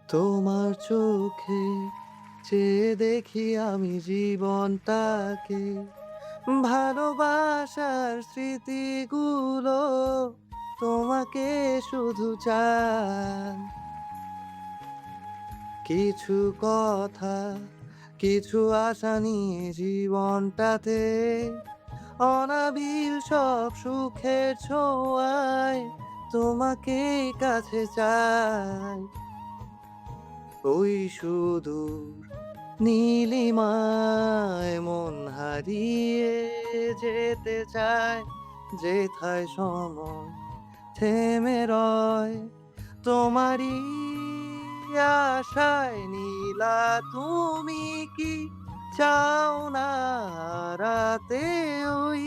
তোমার চোখে চেয়ে দেখি আমি জীবনটাকে, ভালোবাসার স্মৃতিগুলো তোমাকে শুধু চাই। কিছু কথা, কিছু আশা নিয়ে জীবনটাতে, অনাবিল সব সুখের ছোঁয়ায় তোমাকেই কাছে চাই। ওই সুদূর নীলিমায় মন হারিয়ে যেতে চায়, যেথায় সময় থেমে রয় তোমারই আশায়। নীলা তুমি কি চাও না রাতে ওই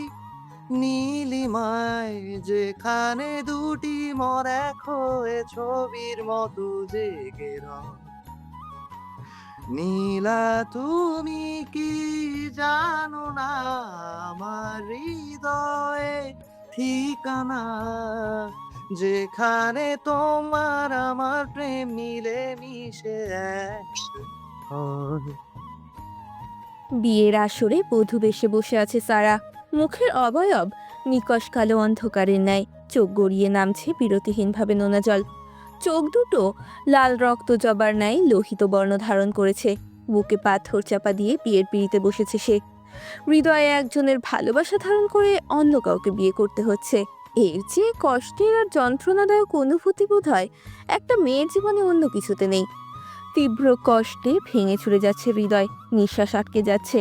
নীলিমায়, যেখানে দুটি মন এক হয়ে ছবির মতো জেগে রয়? নীলা তুমি কি জানো না আমার হৃদয়ে ঠিকানা, যেখানে তোমার আমার প্রেম মিলে মিশে এক হয়। বিয়ের আসরে বধূ বেশে বসে আছে সারা। মুখের অবয়ব নিকষ কালো অন্ধকারের ন্যায়, চোখ গড়িয়ে নামছে বিরতিহীনভাবে নোনা জল। চোখ দুটো লাল রক্ত জবার ন্যায় লোহিত বর্ণ ধারণ করেছে। বুকে পাথর চাপা দিয়ে বিয়ের পিঁড়িতে বসেছে সে। হৃদয়ে একজনের ভালোবাসা ধারণ করে অন্য কাউকে বিয়ে করতে হচ্ছে। এর যে কষ্টের আর যন্ত্রণাদায়ক অনুভূতি বোধ হয় একটা মেয়ের জীবনে অন্য কিছুতে নেই। তীব্র কষ্টে ভেঙে চুরে যাচ্ছে হৃদয়, নিঃশ্বাস আটকে যাচ্ছে।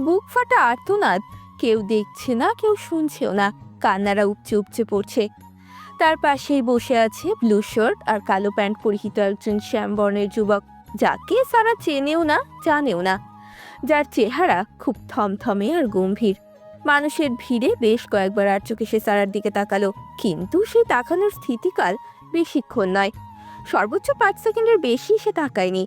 বুক ফাটা আর্তনাদ, কেউ দেখছে না, কেউ শুনছেও না। কান্নারা উপচে উপচে পড়ছে। তার পাশেই বসে আছে ব্লু শার্ট আর কালো প্যান্ট পরিহিত একজন শ্যামবর্ণের যুবক, যাকে সারা চেনেও না, জানেও না। যার চেহারা খুব থমথমে আর গম্ভীর। মানুষের ভিড়ে বেশ কয়েকবার আর চোখে সে সারার দিকে তাকালো, কিন্তু সেই তাকানোর স্থিতিকাল বেশিক্ষণ নয়। সর্বোচ্চ 5 সেকেন্ডের বেশি সে তাকায়নি।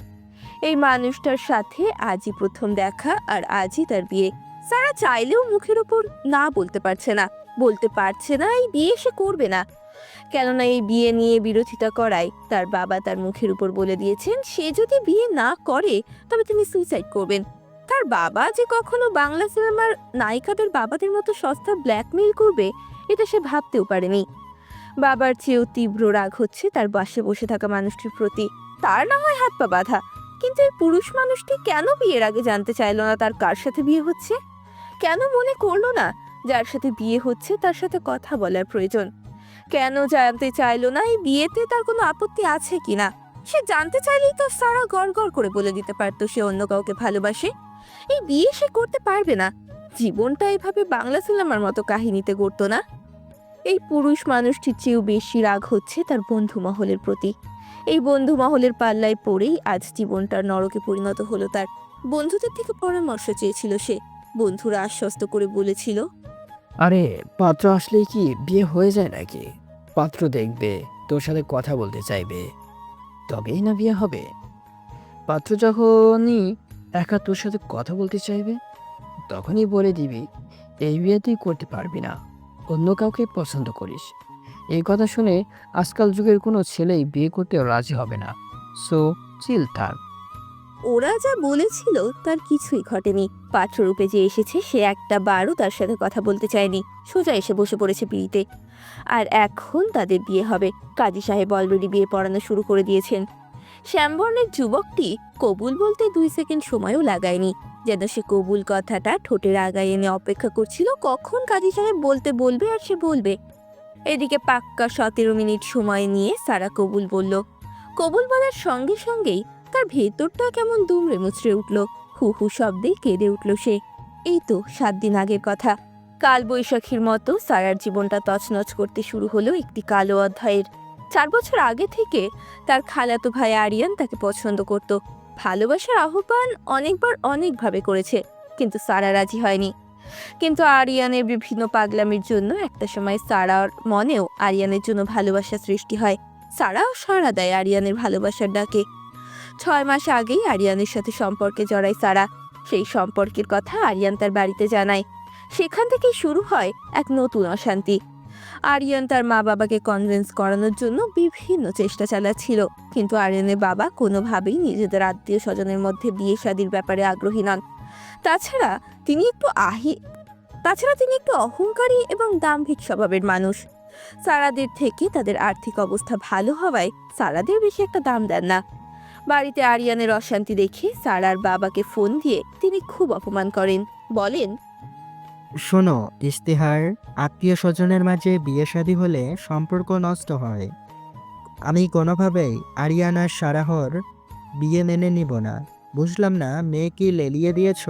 এই মানুষটার সাথে আজই প্রথম দেখা, আর আজই তার বিয়ে। সারা চাইলেও মুখের ওপর না বলতে পারছে না। বলতে পারছে না এই বিয়ে সে করবে না, কেননা এই বিয়ে নিয়ে বিরোধিতা করায় তার বাবা তার মুখের উপর বলে দিয়েছেন সে যদি বিয়ে না করে তবে তিনি সুইসাইড করবেন। তার বাবা যে কখনো বাংলা সিনেমার নায়িকাদের বাবাদের মতো সস্তা ব্ল্যাকমেইল করবে এটা সে ভাবতেও পারেনি। বাবার চেয়েও তীব্র রাগ হচ্ছে তার পাশে বসে থাকা মানুষটির প্রতি। তার না হয় হাত পা বাঁধা, কিন্তু এই পুরুষ মানুষটি কেন বিয়ের আগে জানতে চাইলো না তার কার সাথে বিয়ে হচ্ছে? কেন মনে করলো না যার সাথে বিয়ে হচ্ছে তার সাথে কথা বলার প্রয়োজন? কেন জানতে চাইলো না এই বিয়েতে তার কোনো আপত্তি আছে কিনা? সে জানতে চাইলেই তো সারা গড় গড় করে বলে দিতে পারতো সে অন্য কাউকে ভালোবাসে। এই বিয়ে সে করতে পারবে না। জীবনটা এভাবে বাংলা সিনেমার মতো কাহিনীতে গড়তো না। এই পুরুষ মানুষটির চেয়েও বেশি রাগ হচ্ছে তার বন্ধু মহলের প্রতি। এই বন্ধু মহলের পাল্লায় পড়েই আজ জীবনটার নরকে পরিণত হলো তার। বন্ধুদের থেকে পরামর্শ চেয়েছিল সে। বন্ধুরা আশ্বস্ত করে বলেছিল, আরে, পাত্র আসলেই কি বিয়ে হয়ে যায় নাকি? পাত্র দেখবে, তোর সাথে কথা বলতে চাইবে, তবেই না বিয়ে হবে। পাত্র যখনই একা তোর সাথে কথা বলতে চাইবে তখনই বলে দিবি এই বিয়ে তুই করতে পারবি না, অন্য কাউকে পছন্দ করিস। এই কথা শুনে আজকাল যুগের কোনো ছেলেই বিয়ে করতে রাজি হবে না। সো চিল থাক। ওরা যা বলেছিল তার কিছুই ঘটেনি। পাত্ররূপে যে এসেছে সে একটা বারও তার সাথে কথা বলতে চায়নি। সোজা এসে বসে পড়েছে পিড়িতে। আর এখন তাদের বিয়ে হবে। কাজী সাহেব অলরেডি বিয়ে পড়ানো শুরু করে দিয়েছেন। শ্যামবর্ণের যুবকটি কবুল বলতে 2 সেকেন্ড সময়ও লাগায়নি, যেন সে কবুল কথাটা ঠোঁটের আগায় এনে অপেক্ষা করছিল কখন কাজী সাহেব বলতে বলবে আর সে বলবে। এদিকে পাক্কা 17 মিনিট সময় নিয়ে সারা কবুল বলল। কবুল বলার সঙ্গে সঙ্গেই তার ভেতরটা কেমন দুমড়ে মুচড়ে উঠল। হু হু শব্দে কেঁদে উঠল সে। এই তো 7 দিন আগের কথা। কাল বৈশাখীর মতো সারার জীবনটা তছনছ করতে শুরু হলো একটি কালো অধ্যায়ের। 4 বছর আগে থেকে তার খালাতো ভাই আরিয়ান তাকে পছন্দ করত। ভালোবাসার আহ্বান অনেকবার অনেকভাবে করেছে, কিন্তু সারা রাজি হয়নি। কিন্তু আরিয়ানের বিভিন্ন পাগলামির জন্য একটা সময় সারার মনেও আরিয়ানের জন্য ভালোবাসা সৃষ্টি হয়। সারাও সাড়া দেয় আরিয়ানের ভালোবাসার ডাকে। 6 মাস আগেই আরিয়ানের সাথে সম্পর্কে জড়ায় সারা। সেই সম্পর্কের কথা আরিয়ান তার বাড়িতে জানায়। সেখান থেকেই শুরু হয় এক নতুন অশান্তি। আরিয়ান তার মা বাবাকে কনভিন্স করানোর জন্য বিভিন্ন চেষ্টা চালাচ্ছিল, কিন্তু আরিয়ানের বাবা কোনোভাবেই নিজেদের আত্মীয় স্বজনের মধ্যে বিয়ে শাদির ব্যাপারে আগ্রহী নন। তাছাড়া তিনি একটু অহংকারী এবং দাম্ভিক স্বভাবের মানুষ। সারাদের থেকে তাদের আর্থিক অবস্থা ভালো হওয়ায় সারাদের বেশি একটা দাম দেন না। বাড়িতে আরিয়ানের অশান্তি দেখে সারার বাবাকে ফোন দিয়ে তিনি খুব অপমান করেন। বলেন, শোনো ইশতেহার, আত্মীয় স্বজনের মাঝে বিয়ে শাদী হলে সম্পর্ক নষ্ট হয়। আমি কোনোভাবেই আরিয়ান আর সারাহর বিয়ে মেনে নিব না। বুঝলাম না, মেয়ে কি লেলিয়ে দিয়েছ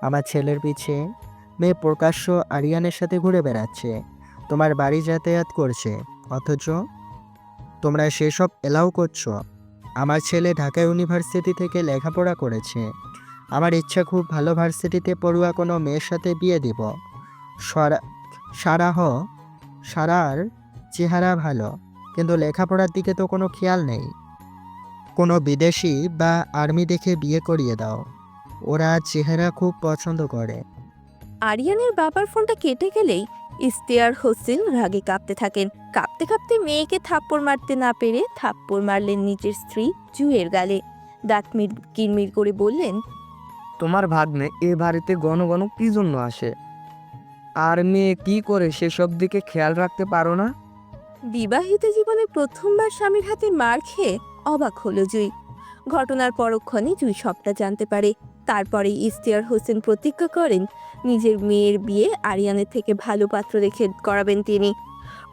আমার ছেলের পিছে? মেয়ে প্রকাশ্য আরিয়ানের সাথে ঘুরে বেড়াচ্ছে, তোমার বাড়ি যাতায়াত করছে, অথচ তোমরা সেসব এলাও করছো। আমার ছেলে ঢাকা ইউনিভার্সিটি থেকে লেখাপড়া করেছে। আমার ইচ্ছা খুব ভালো ভার্সিটিতে পড়ুয়া কোনো মেয়ের সাথে বিয়ে দিব। সারার চেহারা ভালো, কিন্তু লেখাপড়ার দিকে তো কোনো খেয়াল নেই। কোনো বিদেশি বা আর্মি দেখে বিয়ে করিয়ে দাও, ওরা চেহারা খুব পছন্দ করে। আরিয়ানের বাবার ফোনটা কেটে গেলেই ইশতেয়ার হোসেন রাগে কাঁপতে থাকেন। কাঁপতে কাঁপতে মেয়েকে থাপ্পড় মারতে না পেরে থাপ্পড় মারলেন নিজের স্ত্রী জুয়ের গালে। দাঁত কিরমির করে বললেন, তোমার ভাগ্নে এ বাড়িতে ঘন ঘন কি জন্য আসে? আর মেয়ে কি করে সেসব দিকে খেয়াল রাখতে পারো না? বিবাহিত জীবনে প্রথমবার স্বামীর হাতে মার খেয়ে অবাক হলো জুই। ঘটনার পরক্ষণে জুই সবটা জানতে পারে। তারপরে ইশতেয়ার হোসেন প্রতিজ্ঞা করেন নিজের মেয়ের বিয়ে আরিয়ানের থেকে ভালো পাত্র দেখে করাবেন তিনি।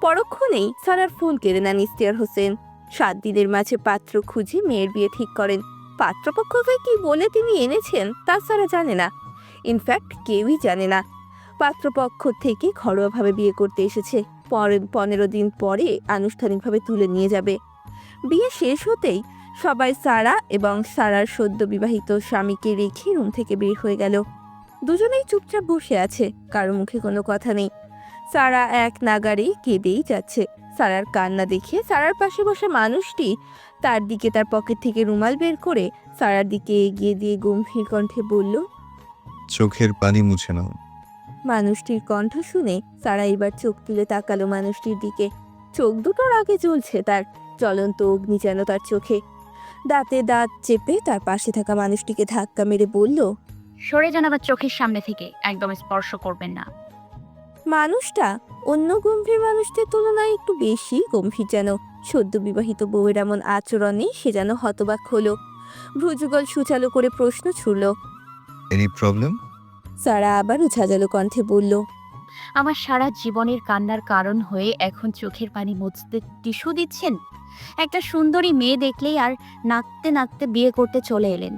পরক্ষণেই সারার ফোন কেড়ে নেন ইশতেয়ার হোসেন। 7 দিনের মাঝে পাত্র খুঁজে মেয়ের বিয়ে ঠিক করেন। পাত্রপক্ষকে কি বলে তিনি এনেছেন তা সারা জানে না, ইনফ্যাক্ট কেউই জানে না। পাত্রপক্ষ থেকে ঘরোয়াভাবে বিয়ে করতে এসেছে, 15 দিন পরে আনুষ্ঠানিকভাবে তুলে নিয়ে যাবে। বিয়ে শেষ হতেই সবাই সারা এবং সারার সদ্য বিবাহিত স্বামীকে রেখে রুম থেকে বের হয়ে গেল। দুজনেই চুপচাপ বসে আছে, কারো মুখে কোনো কথা নেই। সারা এক নাগারে কেঁদেই যাচ্ছে। সারার কান্না দেখে সারার পাশে বসা মানুষটি তার দিকে তার পকেট থেকে রুমাল বের করে সারার দিকে এগিয়ে দিয়ে গম্ভীর কণ্ঠে বলল, চোখের পানি মুছে নাও। মানুষটির কণ্ঠ শুনে সারা এবার চোখ তুলে তাকালো মানুষটির দিকে। চোখ দুটোর আগে জ্বলছে তার, জ্বলন্ত অগ্নি যেন তার চোখে। দাঁতে দাঁত চেপে তার পাশে থাকা মানুষটিকে ধাক্কা মেরে বলল, সরে যান আমার চোখের সামনে থেকে, একদম স্পর্শ করবেন না। মানুষটা অন্য গম্ভীর মানুষদের তুলনায় একটু বেশি গম্ভীর যেন। সদ্য বিবাহিত বউয়ের এমন আচরণে সে যেন হতবাক হলো। ভ্রুযুগল সুচালো করে প্রশ্ন ছুড়ল। Any problem? সারা আবার উছাজালো কণ্ঠে বলল, আমার সারা জীবনের কান্নার কারণ হয়ে এখন চোখের পানি মুছতে টিস্যু দিচ্ছেন? একটা সুন্দরী মেয়ে দেখলেই আর নাচতে নাচতে বিয়ে করতে চলে এলেন।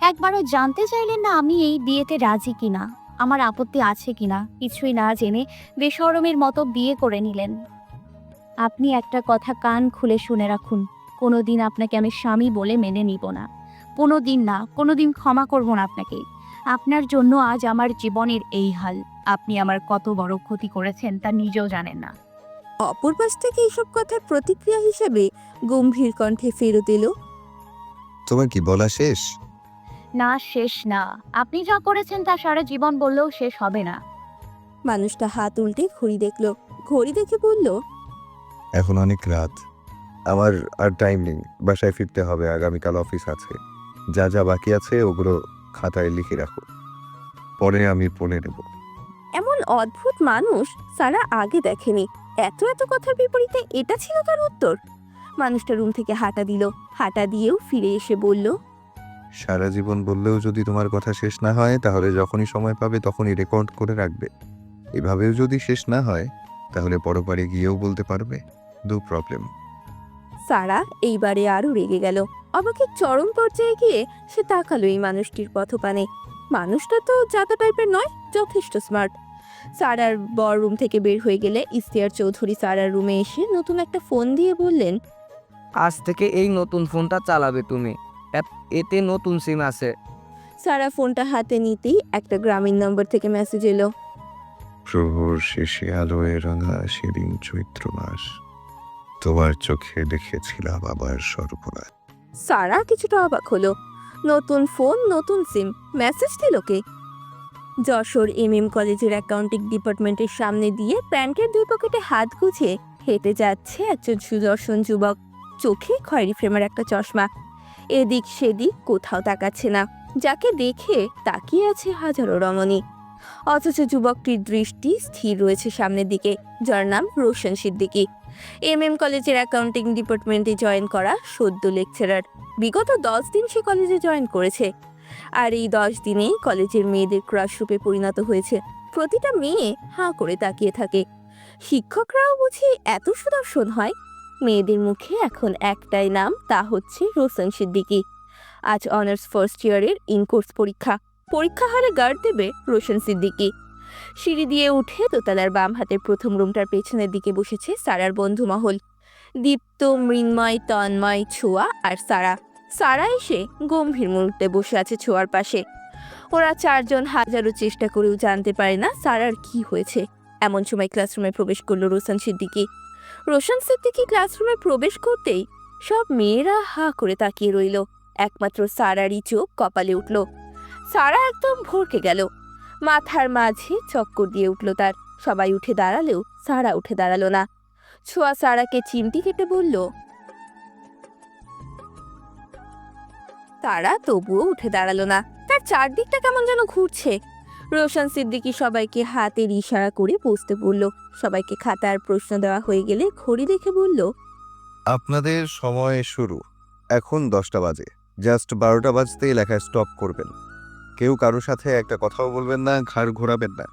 একবারও জানতে চাইলেন না আমি এই বিয়েতে রাজি কিনা, আমার আপত্তি আছে কিনা। কিছুই না জেনে বেশরমের মতো বিয়ে করে নিলেন। আপনি একটা কথা কান খুলে শুনে রাখুন, কোনোদিন আপনাকে আমি স্বামী বলে মেনে নিব না। কোনোদিন ক্ষমা করব না আপনাকে। আপনার জন্য আজ আমার জীবনের এই হাল। আপনি আমার কত বড় ক্ষতি করেছেন তা নিজেও জানেন না। অপর পাশ থেকে এইসব কথার প্রতিক্রিয়া হিসেবে গম্ভীর কণ্ঠে ফেরত এলো, তোমার কি বলা শেষ? না, শেষ না। আপনি যা করেছেন তা সারা জীবন বললেও শেষ হবে না। মানুষটা হাত উল্টে ঘড়ি দেখলো, ঘড়ি দেখে বলল, এখন অনেক রাত, আমার আর টাইম নেই। বাসায় ফিরতে হবে, আগামীকাল অফিস আছে। যা যা বাকি আছে ওগুলো খাতায় লিখে রাখো, পরে আমি পড়ে নেব। এমন অদ্ভুত মানুষ সারা আগে দেখেনি। এত এত কথার বিপরীতে এটা ছিল তার উত্তর। মানুষটা রুম থেকে হাঁটা দিল, হাঁটা দিয়েও ফিরে এসে বলল, সারা জীবন বললেও যদি তোমার কথা শেষ না হয়, তাহলে যখনই সময় পাবে তখনই রেকর্ড করে রাখবে। এভাবেও যদি শেষ না হয়, তাহলে পরপারে গিয়েও বলতে পারবে। No problem. সারা এইবারে আরো রেগে গেল। অবাকের চরম পর্যায়ে গিয়ে সে তাকালো এই মানুষটির পথপানে। মানুষটা তো জাতা টাইপের নয়, যথেষ্ট স্মার্ট। সারার বর রুম থেকে বের হয়ে গেলে ইশতিয়ার চৌধুরী সারার রুমে এসে নতুন একটা ফোন দিয়ে বললেন, আজ থেকে এই নতুন ফোনটা চালাবে তুমি, এতে নতুন সিম আছে। সারা ফোনটা হাতে নিতেই একটা গ্রামীণ নম্বর থেকে মেসেজ এলো, প্রহর শেষে আলোয় রাঙা সেদিন চৈত্র মাস, তোমার চোখে দেখেছিলাম আবার সর্বনাশ। সারা কিছুটা অবাক হলো। নতুন ফোন, নতুন সিম, মেসেজ দিল কে? যশোর কলেজের অ্যাকাউন্টিং ডিপার্টমেন্টের সামনে দিয়ে প্যান্টের দুই পকেটে হাত গুছিয়ে হেঁটে যাচ্ছে একজন সুদর্শন যুবক। চোখে খয়েরি ফ্রেমের একটা চশমা, এদিক সেদিক কোথাও তাকাচ্ছে না, যাকে দেখে তাকিয়ে আছে হাজারো রমণী। অথচ যুবকটির দৃষ্টি স্থির রয়েছে সামনের দিকে, যার নাম রোশন সিদ্দিকী। কলেজের অ্যাকাউন্টিং ডিপার্টমেন্টে জয়েন করা সদ্য লেকচারার। বিগত 10 দিন সে কলেজে জয়েন করেছে, আর এই 10 দিনেই কলেজের মেয়েদের ক্রাশ রূপে পরিণত হয়েছে। প্রতিটা মেয়ে হাঁ করে তাকিয়ে থাকে। শিক্ষকরাও বুঝি এত সুদর্শন হয়? মেয়েদের মুখে এখন একটাই নাম, তা হচ্ছে রোশন সিদ্দিকী। আজ অনার্স ফার্স্ট ইয়ারের ইনকোর্স পরীক্ষা হলে গার্ড দেবে রোশন সিদ্দিকী। সিঁড়ি দিয়ে উঠে দোতলার বাম হাতের প্রথম রুমটার পেছনের দিকে বসেছে সারার বন্ধু মহল। দীপ্ত, মৃন্ময়, তন্ময়, ছোঁয়া আর সারা এসে গম্ভীর মুহূর্তে বসে আছে ছোঁয়ার পাশে। ওরা চারজন হাজারো চেষ্টা করেও জানতে পারে না সারার কি হয়েছে। এমন সময় ক্লাসরুমে প্রবেশ করলো রোশন সিদ্দিকী ক্লাসরুমে প্রবেশ করতেই সব মেয়েরা হাঁ করে তাকিয়ে রইল। একমাত্র সারারই চোখ কপালে উঠল। সারা একদম ভরকে গেল, মাথার মাঝে চক্কর দিয়ে উঠল তার। সবাই উঠে দাঁড়ালেও সারা উঠে দাঁড়ালো না। ছোঁয়া সারাকে চিমটি কেটে বলল, তারা তবুও উঠে দাঁড়ালো না। তার চারদিকটা কেমন যেন ঘুরছে। রোশন সিদ্দিকী সবাইকে হাতের ইশারা করে বসতে বলল। সবাইকে খাতার প্রশ্ন দেওয়া হয়ে গেলে ঘড়ি দেখে বলল, আপনাদের সময় শুরু। এখন 10টা বাজে। জাস্ট 12টা বাজতেই লেখা স্টপ করবেন। কেউ কারোর সাথে একটা কথাও বলবেন না, ঘাড় ঘোরাবেন না,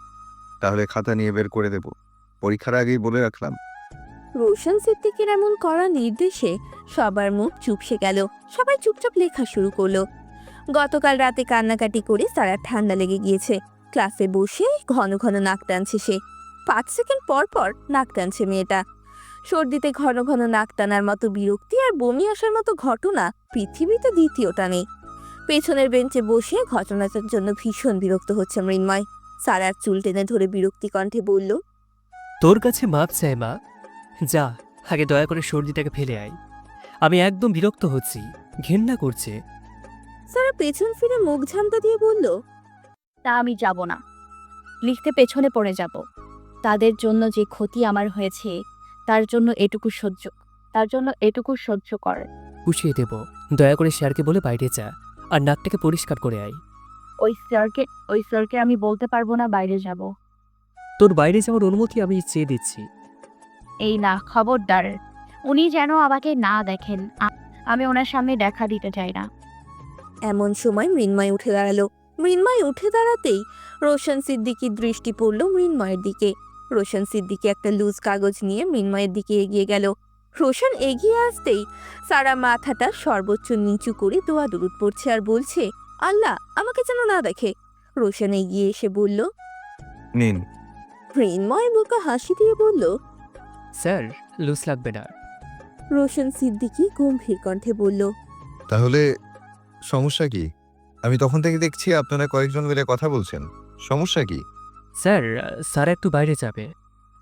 তাহলে খাতা নিয়ে বের করে দেব। পরীক্ষার আগেই বলে রাখলাম। রোশন সিদ্দিকীর এমন কড়া নির্দেশে সবার মুখ চুপসে গেল। সবাই চুপচাপ লেখা শুরু করলো। গতকাল রাতে কান্নাকাটি করে সারা ঠান্ডা লেগে গিয়েছে। ক্লাসে বসে ঘন ঘন নাক টানছে সে। 5 সেকেন্ড পর পর নাক টানছে মেয়েটা। সর্দিতে ঘন ঘন নাক টানার মতো বিরক্তি আর বমি আসার মতো ঘটনা পৃথিবীতে দ্বিতীয়টা নেই। পেছনের বেঞ্চে বসে ঘটনাটার জন্য ভীষণ বিরক্ত হচ্ছে মৃন্ময়। সারার চুল টেনে ধরে বিরক্তি কণ্ঠে বলল, তোর কাছে মাপ চাই মা, যা আগে দয়া করে সর্দিটাকে ফেলে আয়। আমি একদম বিরক্ত হচ্ছি, ঘেন্না করছে। সারা পেছন ফিরে মুখ ঝামটা দিয়ে বলল, তা আমি যাব না, লিখতে পেছনে পড়ে যাব। তাদের জন্য যে ক্ষতি আমার হয়েছে তার জন্য এটুকু সহ্য কর। পুষিয়ে দেব, দয়া করে স্যারকে বলে বাইরে যা আর নাকটাকে পরিষ্কার করে আয়। ওই স্যারকে আমি বলতে পারবো না বাইরে যাব। তোর বাইরে যাওয়ার অনুমতি আমি চেয়ে দিচ্ছি। এই না, খবরদার, উনি যেন আমাকে না দেখেন। আমি ওনার সামনে দেখা দিতে চাই না। এমন সময় মৃন্ময় উঠে দাঁড়ালো। মৃন্ময় উঠে দাঁড়াতেই রোশন সিদ্দিকীর দৃষ্টি পড়ল মৃন্ময়ের দিকে। রোশন সিদ্দিকী একটা লুজ কাগজ নিয়ে মৃন্ময়ের দিকে এগিয়ে গেল। রোশন এগিয়ে আসতেই সারা মাথাটা সর্বোচ্চ নিচু করে দোয়া দুরুদ পড়ছে আর বলছে, আল্লাহ আমাকে যেন না দেখে। রোশন এগিয়ে এসে বলল, নিন। মৃন্ময় বোকা হাসি দিয়ে বলল, স্যার লুজ লাগবে না। রোশন সিদ্দিকী গম্ভীর কণ্ঠে বলল, তাহলে সমস্যা কি? আমি তখন থেকে দেখছি আপনারা কয়েকজন মিলে কথা বলছেন। সমস্যা কি? স্যার একটু বাইরে যাবে।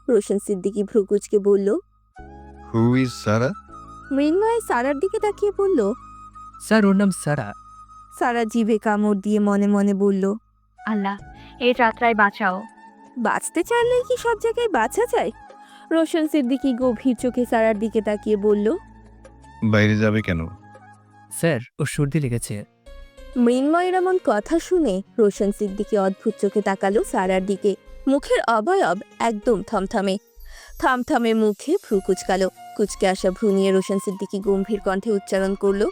রোশন সিদ্দিকী ভ্রুকুচকে বলল। হু ইজ সারা? মৃন্ময় সারার দিকে তাকিয়ে বলল, স্যার ওর নাম সারা। সারা জিভে কামড় দিয়ে মনে মনে বলল, আল্লাহ এই যাত্রায় বাঁচাও। বাঁচতে চাইলেই কি সব জায়গায় বাঁচা যায়? রোশন সিদ্দিকী গভীর চোখে সারার দিকে তাকিয়ে বলল, বাইরে যাবে কেন? স্যার ওর সর্দি লেগেছে। মৃন্ময়ের এমন কথা শুনে রোশন সিদ্দিকী অদ্ভুত চোখে তাকালো সারার দিকে। মুখের অবয়ব একদম থমথমে মুখে ভ্রু কুচকালো। কুচকে আসা ভ্রু নিয়ে রোশন সিদ্দিকী গম্ভীর কণ্ঠে উচ্চারণ করলো,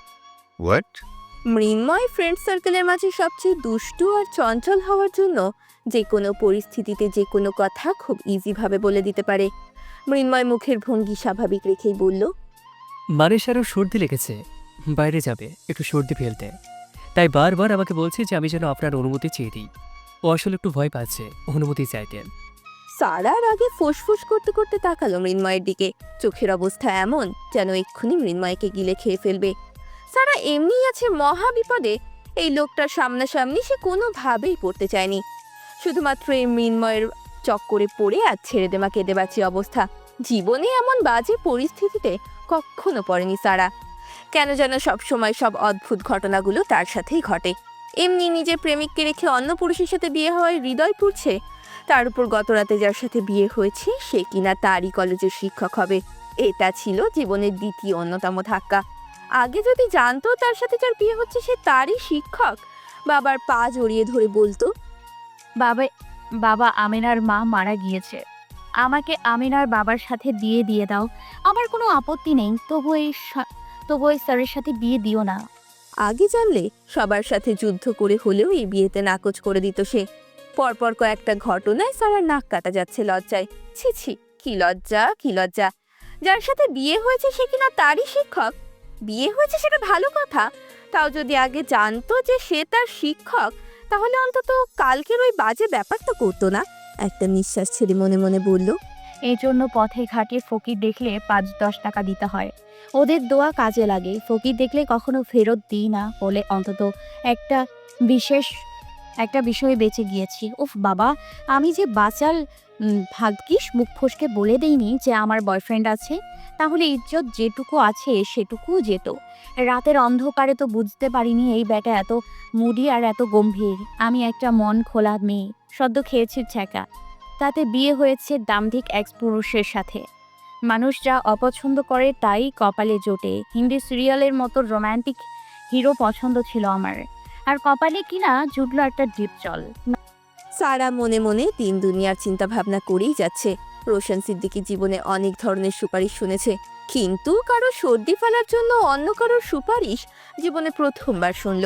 হোয়াট? মৃন্ময় ফ্রেন্ড সার্কেলের মাঝে সবচেয়ে দুষ্টু আর চঞ্চল হওয়ার জন্য যে কোনো পরিস্থিতিতে যে কোনো কথা খুব ইজিভাবে বলে দিতে পারে। মৃন্ময় মুখের ভঙ্গি স্বাভাবিক রেখেই বলল, মানে স্যার ওর সর্দি লেগেছে, বাইরে যাবে একটু সর্দি ফেলতে, তাই বারবার আমাকে বলছে যে আমি যেন আপনার অনুমতি চেয়ে দিই। ও আসলে একটু ভয় পাচ্ছে, অনুমতি চাইতেন। সারার আগে ফুসফুস করতে করতে তাকালো মৃন্ময়ের দিকে। চোখের অবস্থা এমন যেন এক্ষুনি মৃন্ময়কে গিলে খেয়ে ফেলবে। সারা এমনিই আছে মহা বিপদে। এই লোকটার সামনাসামনি সে কোনোভাবেই পড়তে চায়নি। শুধুমাত্র এই মৃন্ময়ের চক্করে পড়ে আর ছেড়ে দেমা কেঁদে বাঁচি অবস্থা। জীবনে এমন বাজে পরিস্থিতিতে কখনো পড়েনি সারা। কেন যেন সবসময় সব অদ্ভুত ঘটনাগুলো তার সাথেই ঘটে। এমনি নিজের প্রেমিককে রেখে অন্য পুরুষের সাথে বিয়ে হওয়ায় হৃদয় পুড়ছে। তার উপর গত রাতে যার সাথে বিয়ে হয়েছে সে কিনা তারই কলেজের শিক্ষক হবে। এটা ছিল জীবনের দ্বিতীয় অন্যতম ধাক্কা। আগে যদি জানতো তার সাথে যার বিয়ে হচ্ছে সে তারই শিক্ষক, বাবার পা জড়িয়ে ধরে বলতো, বাবা বাবা আমিনার মা মারা গিয়েছে, আমাকে আমিনার বাবার সাথে বিয়ে দিয়ে দাও। আমার কোনো আপত্তি নেই, তবু এই স্যারের সাথে বিয়ে দিও না। আগে জানলে সবার সাথে যুদ্ধ করে হলেও এই বিয়েতে নাকচ করে দিত সে। পরপর কয়েকটা ঘটনায় সারার নাক কাটা যাচ্ছে লজ্জায়। ছি ছি, কি লজ্জা, কি লজ্জা! যার সাথে বিয়ে হয়েছে সে কিনা তারই শিক্ষক। বিয়ে হয়েছে সেটা ভালো কথা, তাও যদি আগে জানতো যে সে তার শিক্ষক তাহলে অন্তত কালকের ওই বাজে ব্যাপারটা করতো না। একটা নিঃশ্বাস ছেড়ে মনে মনে বলল, এই জন্য পথে ঘাটে ফকির দেখলে 5-10 টাকা দিতে হয়। ওদের দোয়া কাজে লাগে। ফকির দেখলে কখনো ফেরত দিই না বলে অন্তত একটা বিষয়ে বেঁচে গিয়েছি। উফ বাবা, আমি যে বাচাল ভাগ্যিস মুখ ফসকে বলে দেইনি যে আমার বয়ফ্রেন্ড আছে, তাহলে ইজ্জত যেটুকু আছে সেটুকুও যেত। রাতের অন্ধকারে তো বুঝতে পারিনি এই ব্যাটা এত মুডি আর এত গম্ভীর। আমি একটা মন খোলা মেয়ে, সদ্য খেয়েছি ছ্যাঁকা, তাতে বিয়ে হয়েছে দাম্ভিক এক্স পুরুষের সাথে। মানুষ যা অপছন্দ করে তাই কপালে জোটে। হিন্দি সিরিয়ালের মতো রোম্যান্টিক হিরো পছন্দ ছিল আমার, আর কপালে কিনা জুটলো একটা ডিপ জল। সারা মনে মনে দিন দুনিয়ার চিন্তা ভাবনা করেই যাচ্ছে। রোশন সিদ্দিকী জীবনে অনেক ধরনের সুপারিশ শুনেছে, কিন্তু কারো সর্দি ফেলার জন্য অন্য কারোর সুপারিশ জীবনে প্রথমবার শুনল।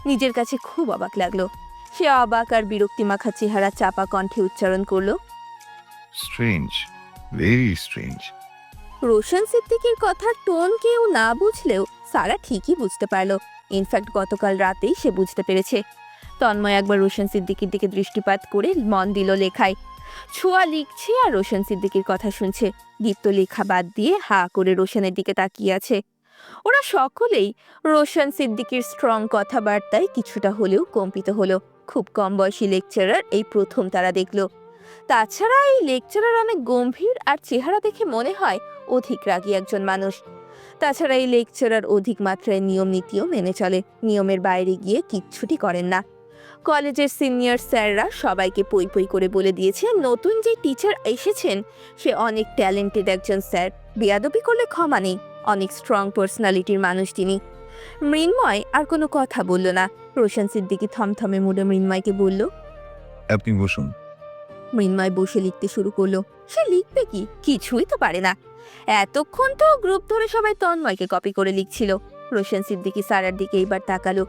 নিজের কাছে খুব অবাক লাগলো। সে অবাক আর বিরক্তি মাখা চেহারা চাপা কণ্ঠে উচ্চারণ করলো, স্ট্রেঞ্জ, ভেরি স্ট্রেঞ্জ। রোশন সিদ্দিকীর কথার টোন কেউ না বুঝলেও সারা ঠিকই বুঝতে পারলো। ইনফ্যাক্ট গতকাল রাতেই সে বুঝতে পেরেছে। তন্ময় একবার রোশন সিদ্দিকীর দিকে দৃষ্টিপাত করে মন দিল লেখায়। ছোঁয়া লিখছে আর রোশন সিদ্দিকীর কথা শুনছে। দীপ্ত লেখা বাদ দিয়ে হা করে রোশনের দিকে তাকিয়ে আছে। ওরা সকলেই রোশন সিদ্দিকীর স্ট্রং কথাবার্তায় কিছুটা হলেও কম্পিত হলো। খুব কম বয়সী লেকচারার এই প্রথম তারা দেখলো। তাছাড়া এই লেকচারার অনেক গম্ভীর আর চেহারা দেখে মনে হয় অধিক রাগী একজন মানুষ। তাছাড়া এই লেকচারার অধিক মাত্রায় নিয়ম নীতিও মেনে চলে, নিয়মের বাইরে গিয়ে কিচ্ছুটি করেন না। কলেজের সিনিয়র স্যাররা সবাইকে পই পই করে বলে দিয়েছে নতুন যে টিচার এসেছেন সে অনেক ট্যালেন্টেড একজন স্যার, বেয়াদবি করলে ক্ষমা নেই। অনেক স্ট্রং পার্সোনালিটির মানুষ তিনি। মৃন্ময় আর কোনো কথা বলল না। রোশন সিদ্দিকী থমথমে মুডে মৃন্ময়কে বলল, আপনি বসুন। মৃন্ময় বসে লিখতে শুরু করলো। সে লিখবে কি, কিছুই তো পারে না। এতক্ষণ তো গ্রুপ ধরে সবাই তন্ময়কে কপি করে লিখছিল। রোশন সিদ্দিকী সারার দিকে এইবার তাকালো।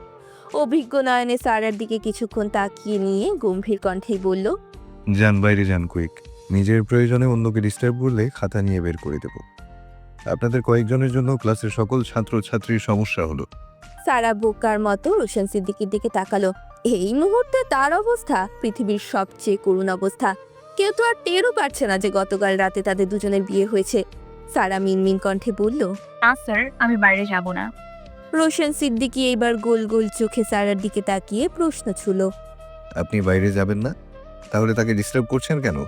অভিজ্ঞ নয়নে সারার দিকে কিছুক্ষণ তাকিয়ে নিয়ে গম্ভীর কণ্ঠেই বলল, যান বাইরে যান কুইক। নিজের প্রয়োজনে অন্যকে ডিস্টার্ব করলে খাতা নিয়ে বের করে দেব। আপনাদের কয়েকজনের জন্য ক্লাসের সকল ছাত্রছাত্রীর সমস্যা হলো। সারা বোকার মতো রোশন সিদ্দিকীর দিকে তাকালো। এই মুহূর্তে তার অবস্থা পৃথিবীর সবচেয়ে করুণ অবস্থা। কেউ তো আর টেরও পারছে না যে গতকাল রাতে তাদের দুজনের বিয়ে হয়েছে। সারা মিনমিন কণ্ঠে বলল, না স্যার, আমি বাইরে যাব না। রোশন সিদ্দিকী এইবার গোল গোল চোখে সারার দিকে তাকিয়ে প্রশ্ন ছুল। আপনি বাইরে যাবেন না? তাহলে তাকে ডিস্টার্ব করছেন কেন?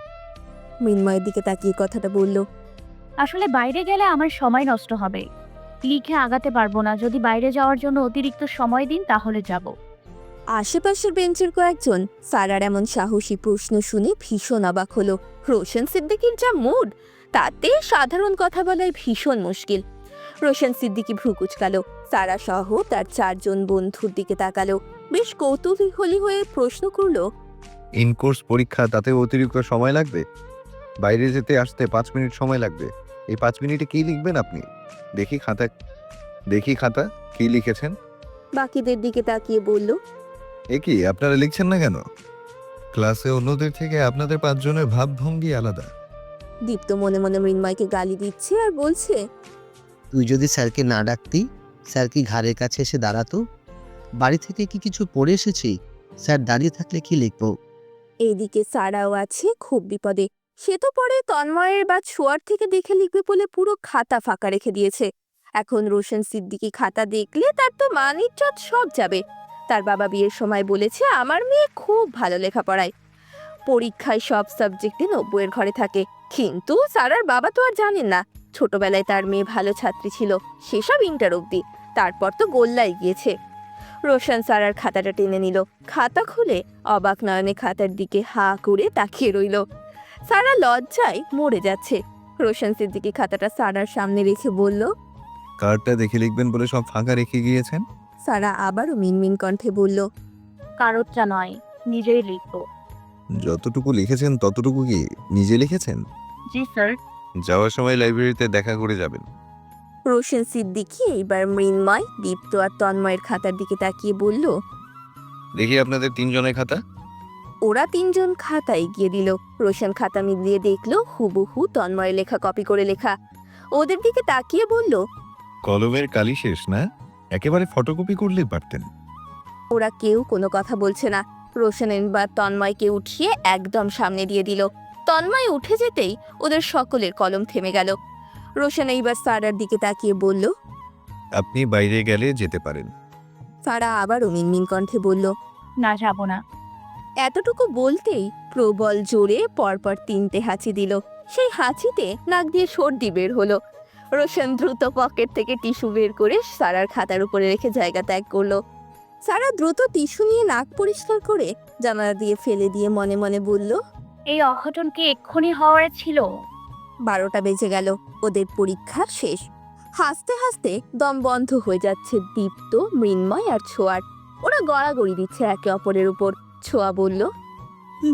মৃন্ময়ের দিকে তাকিয়ে কথাটা বলল, আসলে বাইরে গেলে আমার সময় নষ্ট হবে, লিখে আগাতে পারবো না। যদি বাইরে যাওয়ার জন্য অতিরিক্ত সময় দিন তাহলে যাব। আশেপাশের বেঞ্চের কয়েকজন সারার এমন সাহসী প্রশ্ন শুনে ভীষণ অবাক হলো। রোশন সিদ্দিকীর যা মুড, তাতে সাধারণ কথা বলাই ভীষণ মুশকিল। রোশন সিদ্দিকী ভ্রু কুচকালো। সারা সহ তার 4 জন বন্ধুর দিকে তাকালো। বেশ কৌতূহলী হয়ে প্রশ্ন করলো, ইনকোর্স পরীক্ষা, তাতে অতিরিক্ত সময় লাগবে? বাইরে যেতে আসতে 5 মিনিট সময় লাগবে। এই 5 মিনিটে কি লিখবেন আপনি? দেখি খাতা কি লিখেছেন? বাকিদের দিকে তাকিয়ে বলল, এ কি, আপনারা লিখছেন না কেন? ক্লাসে অন্যদের থেকে আপনাদের 5 জনের ভাবভঙ্গি আলাদা। দীপ্ত মনে মনে মৃন্ময়কে গালি দিচ্ছে আর বলছে, তুই যদি স্যারকে না ডাকতি, স্যার কি ঘাড়ের কাছে এসে দাঁড়াতো? বাড়ি থেকে কি কিছু পড়ে এসেছি? স্যার দাঁড়িয়ে থাকলে কি লিখবো? এইদিকে সারাও আছে খুব বিপদে। সে তো পরে তন্ময়ের বা ছোঁয়ার থেকে দেখে লিখবে বলে পুরো খাতা ফাঁকা রেখে দিয়েছে। এখন রোশন সিদ্দিকী খাতা দেখলে তার তো মান ইজ্জত সব যাবে। তার বাবা বিয়ের সময় বলেছে আমার মেয়ে খুব ভালো লেখাপড়ায়, পরীক্ষায় সব সাবজেক্টে 90-এর ঘরে থাকে। কিন্তু সারার বাবা তো আর জানেন না ছোটবেলায় তার মেয়ে ভালো ছাত্রী ছিল, সেসব ইন্টার অব্দি, তারপর তো গোল্লায় গিয়েছে। রোশন সারার খাতাটা টেনে নিল। খাতা খুলে অবাক নয়নে খাতার দিকে হা করে তাকিয়ে রইল। সারা লজ্জায় মরে যাচ্ছে। রোশন সিদ্দিকী খাতাটা সারার সামনে রেখে বলল, কার্ডটা দেখে লিখবেন বলে সব ফাঁকা রেখে গিয়েছেন। সারা আবারও মিনমিন কণ্ঠে বলল, কারোরটা নয়, নিজেই লিখবো। যতটুকু লিখেছেন ততটুকু কি নিজে লিখেছেন? জি স্যার। যাওয়ার সময় লাইব্রেরিতে দেখা করে যাবেন। রোশন সিদ্দিকী এইবার মৃন্ময়, দীপ্ত আর তন্ময়ের খাতার দিকে তাকিয়ে বলল। দেখি আপনাদের তিনজনের খাতা। ওরা তিনজন খাতা এগিয়ে দিল। রোশন খাতা মিলিয়ে দেখলো হুবহু তন্ময়ের লেখা কপি করে লেখা। ওদের দিকে তাকিয়ে বলল, কলমের কালি শেষ না, একেবারে ফটোকপি করলেই পারতেন। ওরা কেউ কোনো কথা বলছে না। রোশন এবার তন্ময়কে উঠিয়ে একদম সামনে দিয়ে দিল। তন্ময় উঠে যেতেই ওদের সকলের কলম থেমে গেল। রোশন এইবার সারার দিকে তাকিয়ে বলল। আপনি বাইরে গেলে যেতে পারেন। সারা আবারও মিনমিন কণ্ঠে বলল, না, যাব না। এতটুকু বলতেই প্রবল জোরে পরপর 3টে হাঁচি দিল। সেই হাঁচিতে নাক দিয়ে সর্দি বের হলো। রোশন দ্রুত পকেট থেকে টিস্যু বের করে সারার খাতার উপরে রেখে জায়গা ত্যাগ করলো। সারা দ্রুত টিস্যু নিয়ে নাক পরিষ্কার করে জানালা দিয়ে ফেলে দিয়ে মনে মনে বলল, এই অঘটন কি এক্ষুনি হওয়ার ছিল? 12টা বেজে গেল। ওদের পরীক্ষা শেষ। হাসতে হাসতে দম বন্ধ হয়ে যাচ্ছে দীপ্ত, মৃন্ময় আর ছোঁয়ার। ওরা গড়াগড়ি দিচ্ছে একে অপরের উপর। ছোঁয়া বলল,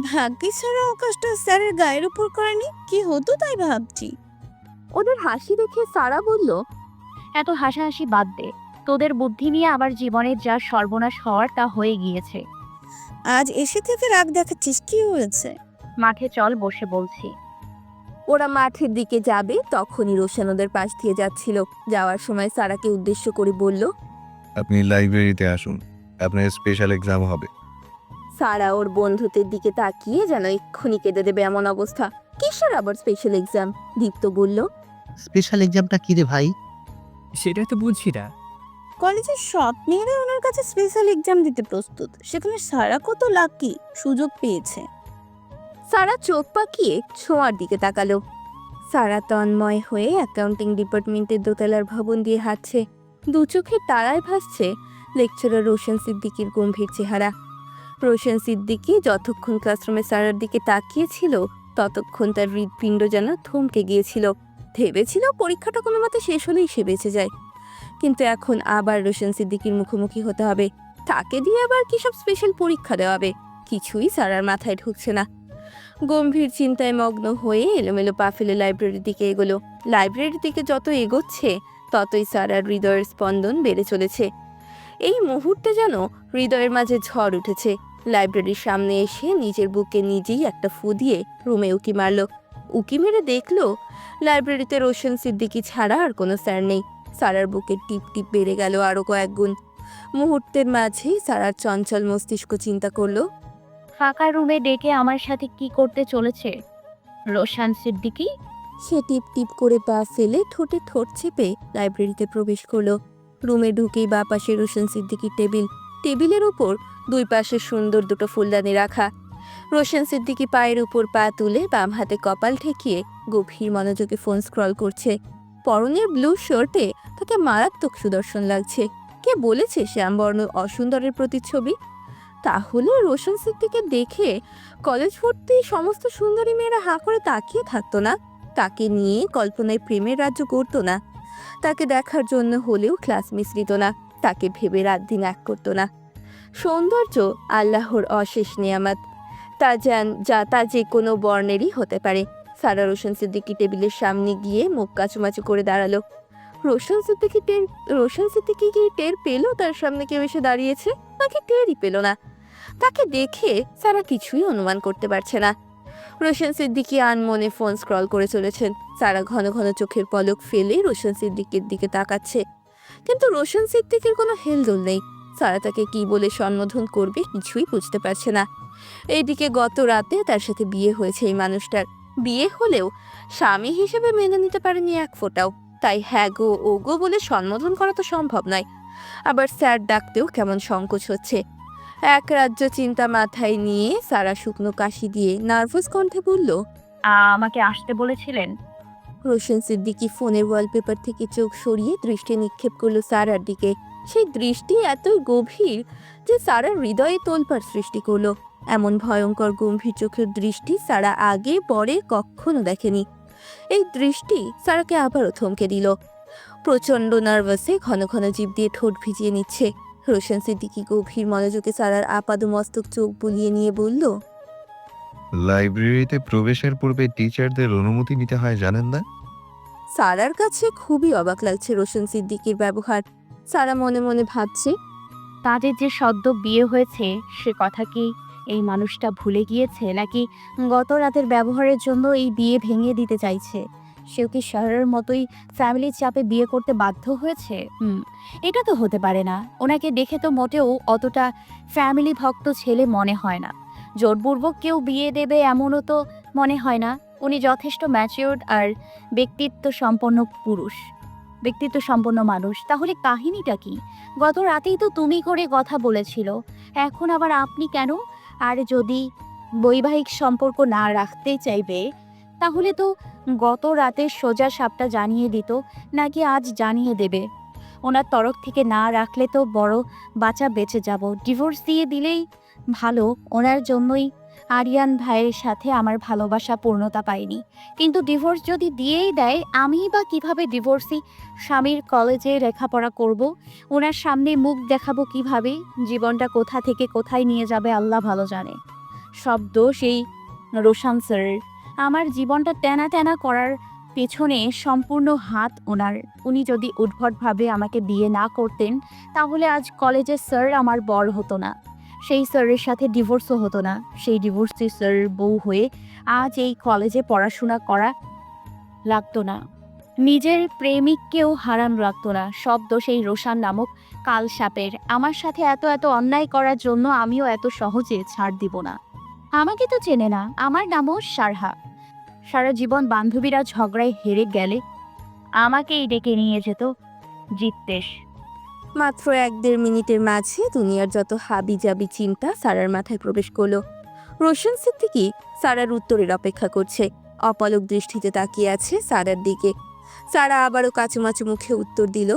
ভাগ্যে ছাড়া আকাশটা স্যারের গায়ের উপর করেনি, কি হতো তাই ভাবছি। ওদের হাসি দেখে সারা বলল, এত হাসাহাসি বাদ দে। তোদের বুদ্ধি নিয়ে আবার জীবনের যা সর্বনাশ হওয়ার তা হয়ে গিয়েছে। আজ এসে থেকে রাগ দেখাচ্ছিস, কি হয়েছে? মাঠে চল, বসে বলছি। ওরা মাঠের দিকে যাবে তখনই রোশন ওদের পাশ দিয়ে যাচ্ছিল। যাওয়ার সময় সারাকে উদ্দেশ্য করে বলল, আপনি লাইব্রেরিতে আসুন, আপনার স্পেশাল এক্সাম হবে। সারা ওর বন্ধুদের দিকে তাকিয়ে যেন এক্ষুনি কেঁদে দেবে এমন অবস্থা। কিসের আবার স্পেশাল এক্সাম? দীপ্ত বলল, স্পেশাল এক্সামটা কি রে ভাই? সেটাই তো বুঝছি না। কলেজের সব মেয়েরা ওনার কাছে স্পেশাল এক্সাম দিতে প্রস্তুত, সেখানে সারা কত লাকি, সুযোগ পেয়েছে। সারা চোখ পাকিয়ে ছোঁয়ার দিকে তাকালো। সারা তন্ময় হয়ে অ্যাকাউন্টিং ডিপার্টমেন্টের দোতলার ভবন দিয়ে হাঁটছে। দু চোখে তারায় ভাসছে লেকচারার রোশন সিদ্দিকীর গম্ভীর চেহারা। রোশন সিদ্দিকী যতক্ষণ ক্লাসরুমে সারার দিকে তাকিয়েছিল ততক্ষণ তার হৃৎপিণ্ড যেন থমকে গিয়েছিল। ভেবেছিল পরীক্ষাটা কোনো মতে শেষ হলেই সে বেঁচে যায়, কিন্তু এখন আবার রোশন সিদ্দিকীর মুখোমুখি হতে হবে। তাকে দিয়ে আবার কি সব স্পেশাল পরীক্ষা দেওয়াবে, কিছুই সারার মাথায় ঢুকছে না। গম্ভীর চিন্তায় মগ্ন হয়ে এলোমেলো পা ফেলে লাইব্রেরির দিকে এগোলো। লাইব্রেরির দিকে যত এগোচ্ছে ততই সারার হৃদয়ের স্পন্দন বেড়ে চলেছে। এই মুহূর্তে যেন হৃদয়ের মাঝে ঝড় উঠেছে। লাইব্রেরির সামনে এসে নিজের বুকে নিজেই একটা ফু দিয়ে রুমে উকি মারল। উকি মেরে দেখলো লাইব্রেরিতে রোশন সিদ্দিকী ছাড়া আর কোনো স্যার নেই। সারার বুকের টিপ টিপ বেড়ে গেল আরো কয়েক গুণ। মুহূর্তের মাঝেই সারার চঞ্চল মস্তিষ্ক চিন্তা করলো, ফাঁকা রুমে ডেকে আমার সাথে কি করতে চলেছে রোশন সিদ্দিকী? সে টিপ টিপ করে পা ফেলে ঠোঁটে ঠোঁট চেপে লাইব্রেরিতে প্রবেশ করলো। রুমে ঢুকেই বা পাশে রোশন সিদ্দিকীর টেবিল। টেবিলের উপর দুই পাশে সুন্দর দুটো ফুলদানি রাখা। রোশন সিদ্দিকী পায়ের উপর পা তুলে বাম হাতে কপাল ঠেকিয়ে গভীর মনোযোগে ফোন স্ক্রল করছে। পরনের ব্লু শার্টে তাকে মারাত্মক সুদর্শন লাগছে। কে বলেছে শ্যামবর্ণ অসুন্দরের প্রতিচ্ছবি? তাহলে রোশন সিদ্দিকীকে দেখে কলেজ ভর্তি সমস্ত সুন্দরী মেয়েরা হাঁ করে তাকিয়ে থাকতো না? তাকে নিয়ে কল্পনায় প্রেমের রাজ্য গড়তো না? তাকে দেখার জন্য হলেও ক্লাস মিস দিত না? তাকে ভেবে রাত দিন এক করতো না? সৌন্দর্য আল্লাহর অশেষ নিয়ামত, তা যে কোনো বর্ণেরই হতে পারে। সারা রোশন সিদ্দিকী টেবিলের সামনে গিয়ে মুখ কাচুমাচু করে দাঁড়ালো। রোশন সিদ্দিকী কি টের পেল তার সামনে কেউ এসে দাঁড়িয়েছে? নাকি টেরই পেল না? তাকে দেখে সারা কিছুই অনুমান করতে পারছে না। রোশন সিদ্দিকী আনমনে ফোন স্ক্রল করে চলেছেন। সারা ঘন ঘন চোখের পলক ফেলে রোশন সিদ্দিকীর দিকে তাকাচ্ছে, কিন্তু রোশন সিদ্দিকীর কোনো হেলদোল নেই। সারা তাকে কি বলে সম্বোধন করবে কিছুই বুঝতে পারছে না। এইদিকে গত রাতে তার সাথে বিয়ে হয়েছে এই মানুষটার। বিয়ে হলেও স্বামী হিসেবে মেনে নিতে পারেনি এক ফোঁটাও। তাই হ্যাঁ গো ও গো বলে সম্বোধন করা তো সম্ভব নয়। আবার স্যার ডাকতেও কেমন সংকোচ হচ্ছে। এক রাজ্য চিন্তা মাথায় নিয়ে সারা শুকনো কাশি দিয়ে নার্ভাস কণ্ঠে বলল, আমাকে আসতে বলেছিলেন? রোশন সিদ্দিকী ফোনের ওয়ালপেপার থেকে চোখ সরিয়ে দৃষ্টি নিক্ষেপ করলো সারার দিকে। সেই দৃষ্টি এতই গভীর যে সারার হৃদয়ে তোলপাড় সৃষ্টি করলো। এমন ভয়ঙ্কর গম্ভীর চোখের দৃষ্টি সারা আগে পরে কখনো দেখেনি। এই দৃষ্টি সারাকে আবারও থমকে দিল। প্রচন্ড নার্ভাসে ঘন ঘন জিভ দিয়ে ঠোঁট ভিজিয়ে নিচ্ছে। রোশন সিদ্দিকী গভীর মনোযোগে সারার আপাদমস্তক চোখ বুলিয়ে নিয়ে বলল, লাইব্রেরিতে প্রবেশের পূর্বে টিচারদের অনুমতি নিতে হয় জানেন না? সারার কাছে খুবই অবাক লাগছে রোশন সিদ্দিকীর ব্যবহার। সারা মনে মনে ভাবছে, তাদের যে সদ্য বিয়ে হয়েছে সে কথা কি এই মানুষটা ভুলে গিয়েছে, নাকি গত রাতের ব্যবহারের জন্য এই বিয়ে ভেঙে দিতে চাইছে? সেও কি শহরের মতোই ফ্যামিলির চাপে বিয়ে করতে বাধ্য হয়েছে? এটা তো হতে পারে না। ওনাকে দেখে তো মোটেও অতটা ফ্যামিলি ভক্ত ছেলে মনে হয় না। জোরপূর্বক কেউ বিয়ে দেবে এমনও তো মনে হয় না। উনি যথেষ্ট ম্যাচিওর্ড আর ব্যক্তিত্ব সম্পন্ন মানুষ। তাহলে কাহিনীটা কি? গত রাতেই তো তুমি করে কথা বলেছিল, এখন আবার আপনি কেন? আর যদি বৈবাহিক সম্পর্ক না রাখতে চাইবে তাহলে তো গত রাতে সোজা সাপটা জানিয়ে দিত, নাকি আজ জানিয়ে দেবে? ওনার তরফ থেকে না রাখলে তো বড় বাঁচা বেঁচে যাব। ডিভোর্স দিয়ে দিলেই ভালো। ওনার জন্যই আরিয়ান ভাইয়ের সাথে আমার ভালোবাসা পূর্ণতা পায়নি। কিন্তু ডিভোর্স যদি দিয়েই দেয়, আমিই বা কিভাবে ডিভোর্সি স্বামীর কলেজে লেখাপড়া করব? ওনার সামনে মুখ দেখাবো কিভাবে? জীবনটা কোথা থেকে কোথায় নিয়ে যাবে আল্লাহ ভালো জানে। সব দোষ এই রোশান স্যার। আমার জীবনটা টানা টানা করার পেছনে সম্পূর্ণ হাত ওনার। উনি যদি উদ্ভটভাবে আমাকে বিয়ে না করতেন তাহলে আজ কলেজের স্যার আমার বর হতো না, সেই স্যারের সাথে ডিভোর্সও হতো না। সেই ডিভোর্সি স্যার বউ হয়ে আজ এই কলেজে পড়াশোনা করা লাগতো না, নিজের প্রেমিককেও হারান লাগতো না। সব দোষ এই রোশান নামক কাল সাপের। আমার সাথে এত এত অন্যায় করার জন্য আমিও এত সহজে ছাড় দিব না। আমাকে তো চেনে না, আমার নামও সারহা। সারা জীবন বান্ধবীরা ঝগড়ায় হেরে গেলে আমাকেই ডেকে নিয়ে যেত জিতেশ। মাত্র 1-1.5 মিনিটের মাঝে দুনিয়ার যত হাবিজাবি চিন্তা সারার মাথায় প্রবেশ করলো। রোশন সিদ্দিকী সারার উত্তরের অপেক্ষা করছে, অপলক দৃষ্টিতে তাকিয়ে আছে সারার দিকে। সারা আবারও কাচুমাচু মুখে উত্তর দিল,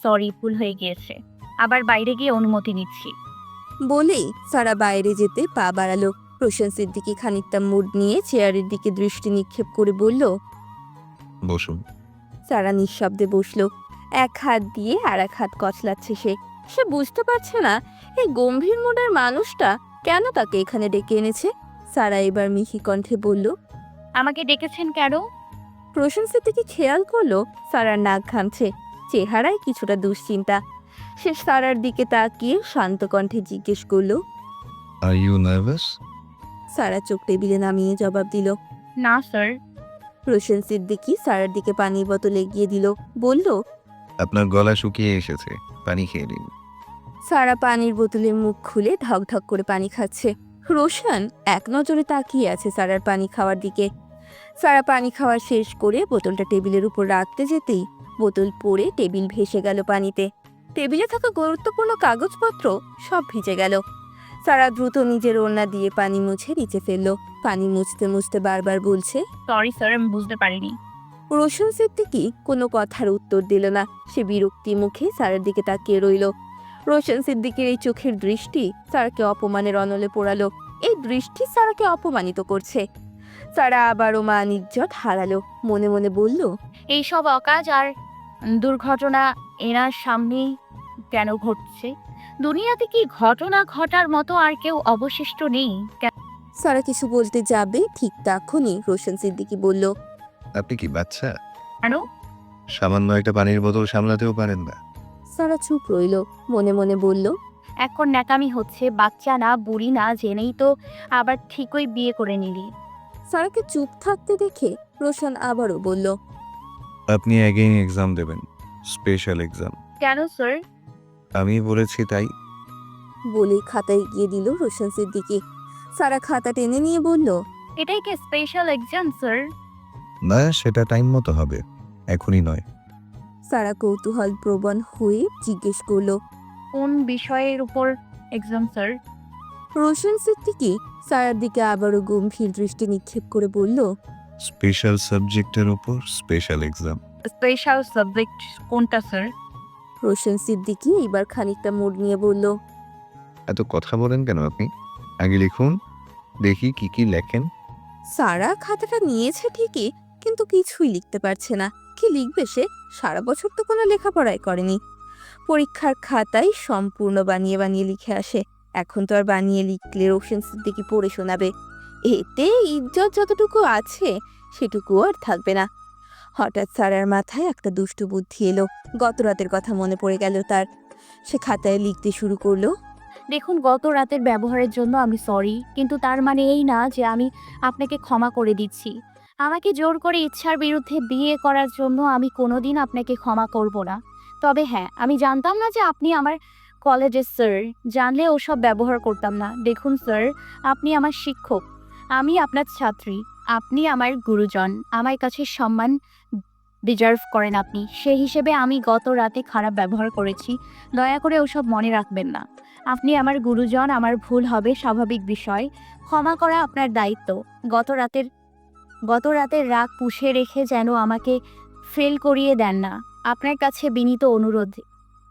সরি, ভুল হয়ে গিয়েছে। আবার বাইরে গিয়ে অনুমতি নিচ্ছি। বলেই সারা বাইরে যেতে পা বাড়ালো। রোশন সিদ্দিকী খানিকটা মুড নিয়ে চেয়ারের দিকে দৃষ্টি নিক্ষেপ করে বলল, বসুন। সারা নিঃশব্দে বসলো। এক হাত দিয়ে আর এক হাত কচলাচ্ছে সে বুঝতে পারছে না এই গম্ভীর মুডের মানুষটা কেন তাকে এখানে ডেকে এনেছে। সারা এবার মিহি কণ্ঠে বলল, আমাকে ডেকেছেন কেন? রোশন সিদ্দিকী খেয়াল করলো সারার নাক ঘামছে, চেহারায় কিছুটা দুশ্চিন্তা। সে সারার দিকে তাকিয়ে শান্ত কণ্ঠে জিজ্ঞেস করলো, আর ইউ নার্ভাস? সারা চোখ টেবিলে নামিয়ে জবাব দিল, না স্যার। রোশন সিদ্দিকী সারার দিকে পানির বোতল এগিয়ে দিল, বলল, আপনার গলা শুকিয়ে এসেছে, পানি খেয়ে নিন। সারা পানির বোতলের মুখ খুলে ঢক ঢক করে পানি খাচ্ছে। রোশন এক নজরে তাকিয়ে আছে সারার পানি খাওয়ার দিকে। সারা পানি খাওয়া শেষ করে বোতলটা টেবিলের উপর রাখতে যেতেই বোতল পড়ে টেবিল ভেসে গেল পানিতে। টেবিলে থাকা গুরুত্বপূর্ণ কাগজপত্র সব ভিজে গেল। সারা দ্রুত নিজের ওড়না দিয়ে পানি মুছে নিচে ফেললো। পানি মুছতে মুছতে বারবার বলছে, সরি স্যার, আমি বুঝতে পারিনি। রোশন সিদ্দিকী কোনো কথার উত্তর দিল না। সে বিরক্তি মুখে সারার দিকে তাকিয়ে রইল। রোশন সিদ্দিকীর এই চোখের দৃষ্টি সারাকে অপমানের অনলে পোড়ালো। এই দৃষ্টি সারাকে অপমানিত করছে। সারা আবারও মান ইজ্জত হারালো। মনে মনে বলল, এইসব অকাজ আর দুর্ঘটনা এনার সামনে কেন ঘটছে? দুনিয়াতে কি ঘটনা ঘটার মতো আর কেউ অবশিষ্ট নেই? সারা কিছু বলতে যাবে ঠিক তখনই রোশন সিদ্দিকী বলল, আপনি কি বাচ্চা? কেন? সামান্য একটা পানির বোতল সামলাতেও পারেন না? সারা চুপ রইল। মনে মনে বলল, এখন ন্যাকামি হচ্ছে। বাচ্চা না, বুড়ি না, জেনেই তো আবার ঠিকই বিয়ে করে নিলি। সারাকে চুপ থাকতে দেখে রোশন আবারও বলল, আপনি অ্যাগেইন এক্সাম দেবেন, স্পেশাল এক্সাম। কেন স্যার? আমি বলেছি তাই। বলেই খাতায় গিয়ে দিল রোশন সিদ্দিকী। সারা খাতা টেনে নিয়ে বলল, এটাই কি স্পেশাল এক্সাম স্যার? না, সেটা টাইম মতো হবে, এখনই নয়। সারা কৌতূহল প্রবণ হয়ে জিজ্ঞেস করলো, কোন বিষয়ের উপর এক্সাম স্যার? রোশন সিদ্দিকী সারার দিকে আবারও গম্ভীর দৃষ্টি নিক্ষেপ করে বলল, স্পেশাল সাবজেক্টের উপর স্পেশাল এক্সাম। স্পেশাল সাবজেক্ট কোনটা স্যার? রোশন সিদ্দিকী এবার খানিকটা মুড নিয়ে বলল, এত কথা বলেন কেন আপনি? আগে লিখুন, দেখি কি কি লেখেন। সারা খাতাটা নিয়েছে ঠিকই, কিন্তু কিছুই লিখতে পারছে না। কি লিখবে সে? সারা বছর তো কোনো লেখাপড়াই করেনি। পরীক্ষার খাতায় সম্পূর্ণ বানিয়ে বানিয়ে লিখে আসে। এখন তো আর বানিয়ে লিখলে রোশন সিদ্দিকী পড়ে শোনাবে। এতে ইজ্জত যতটুকু আছে সেটুকু আর থাকবে না। হঠাৎ সারার মাথায় একটা দুষ্টু বুদ্ধি এলো। গত রাতের কথা মনে পড়ে গেল তার। সে খাতায় লিখতে শুরু করলো, দেখুন, গত রাতের ব্যবহারের জন্য আমি সরি, কিন্তু তার মানে এই না যে আমি আপনাকে ক্ষমা করে দিচ্ছি। আমাকে জোর করে ইচ্ছার বিরুদ্ধে বিয়ে করার জন্য আমি কোনোদিন আপনাকে ক্ষমা করব না। তবে হ্যাঁ, আমি জানতাম না যে আপনি আমার কলেজের স্যার। জানলে ওসব ব্যবহার করতাম না। দেখুন স্যার, আপনি আমার শিক্ষক, আমি আপনার ছাত্রী, আপনি আমার গুরুজন, আমার কাছে সম্মান ডিজার্ভ করেন আপনি। সেই হিসেবে আমি গত রাতে খারাপ ব্যবহার করেছি, দয়া করে ওসব মনে রাখবেন না। আপনি আমার গুরুজন, আমার ভুল হবে স্বাভাবিক বিষয়, ক্ষমা করা আপনার দায়িত্ব। গত রাতের রাগ পুষে রেখে যেন আমাকে ফেল করিয়ে দেন না। আপনার কাছে বিনীত অনুরোধ,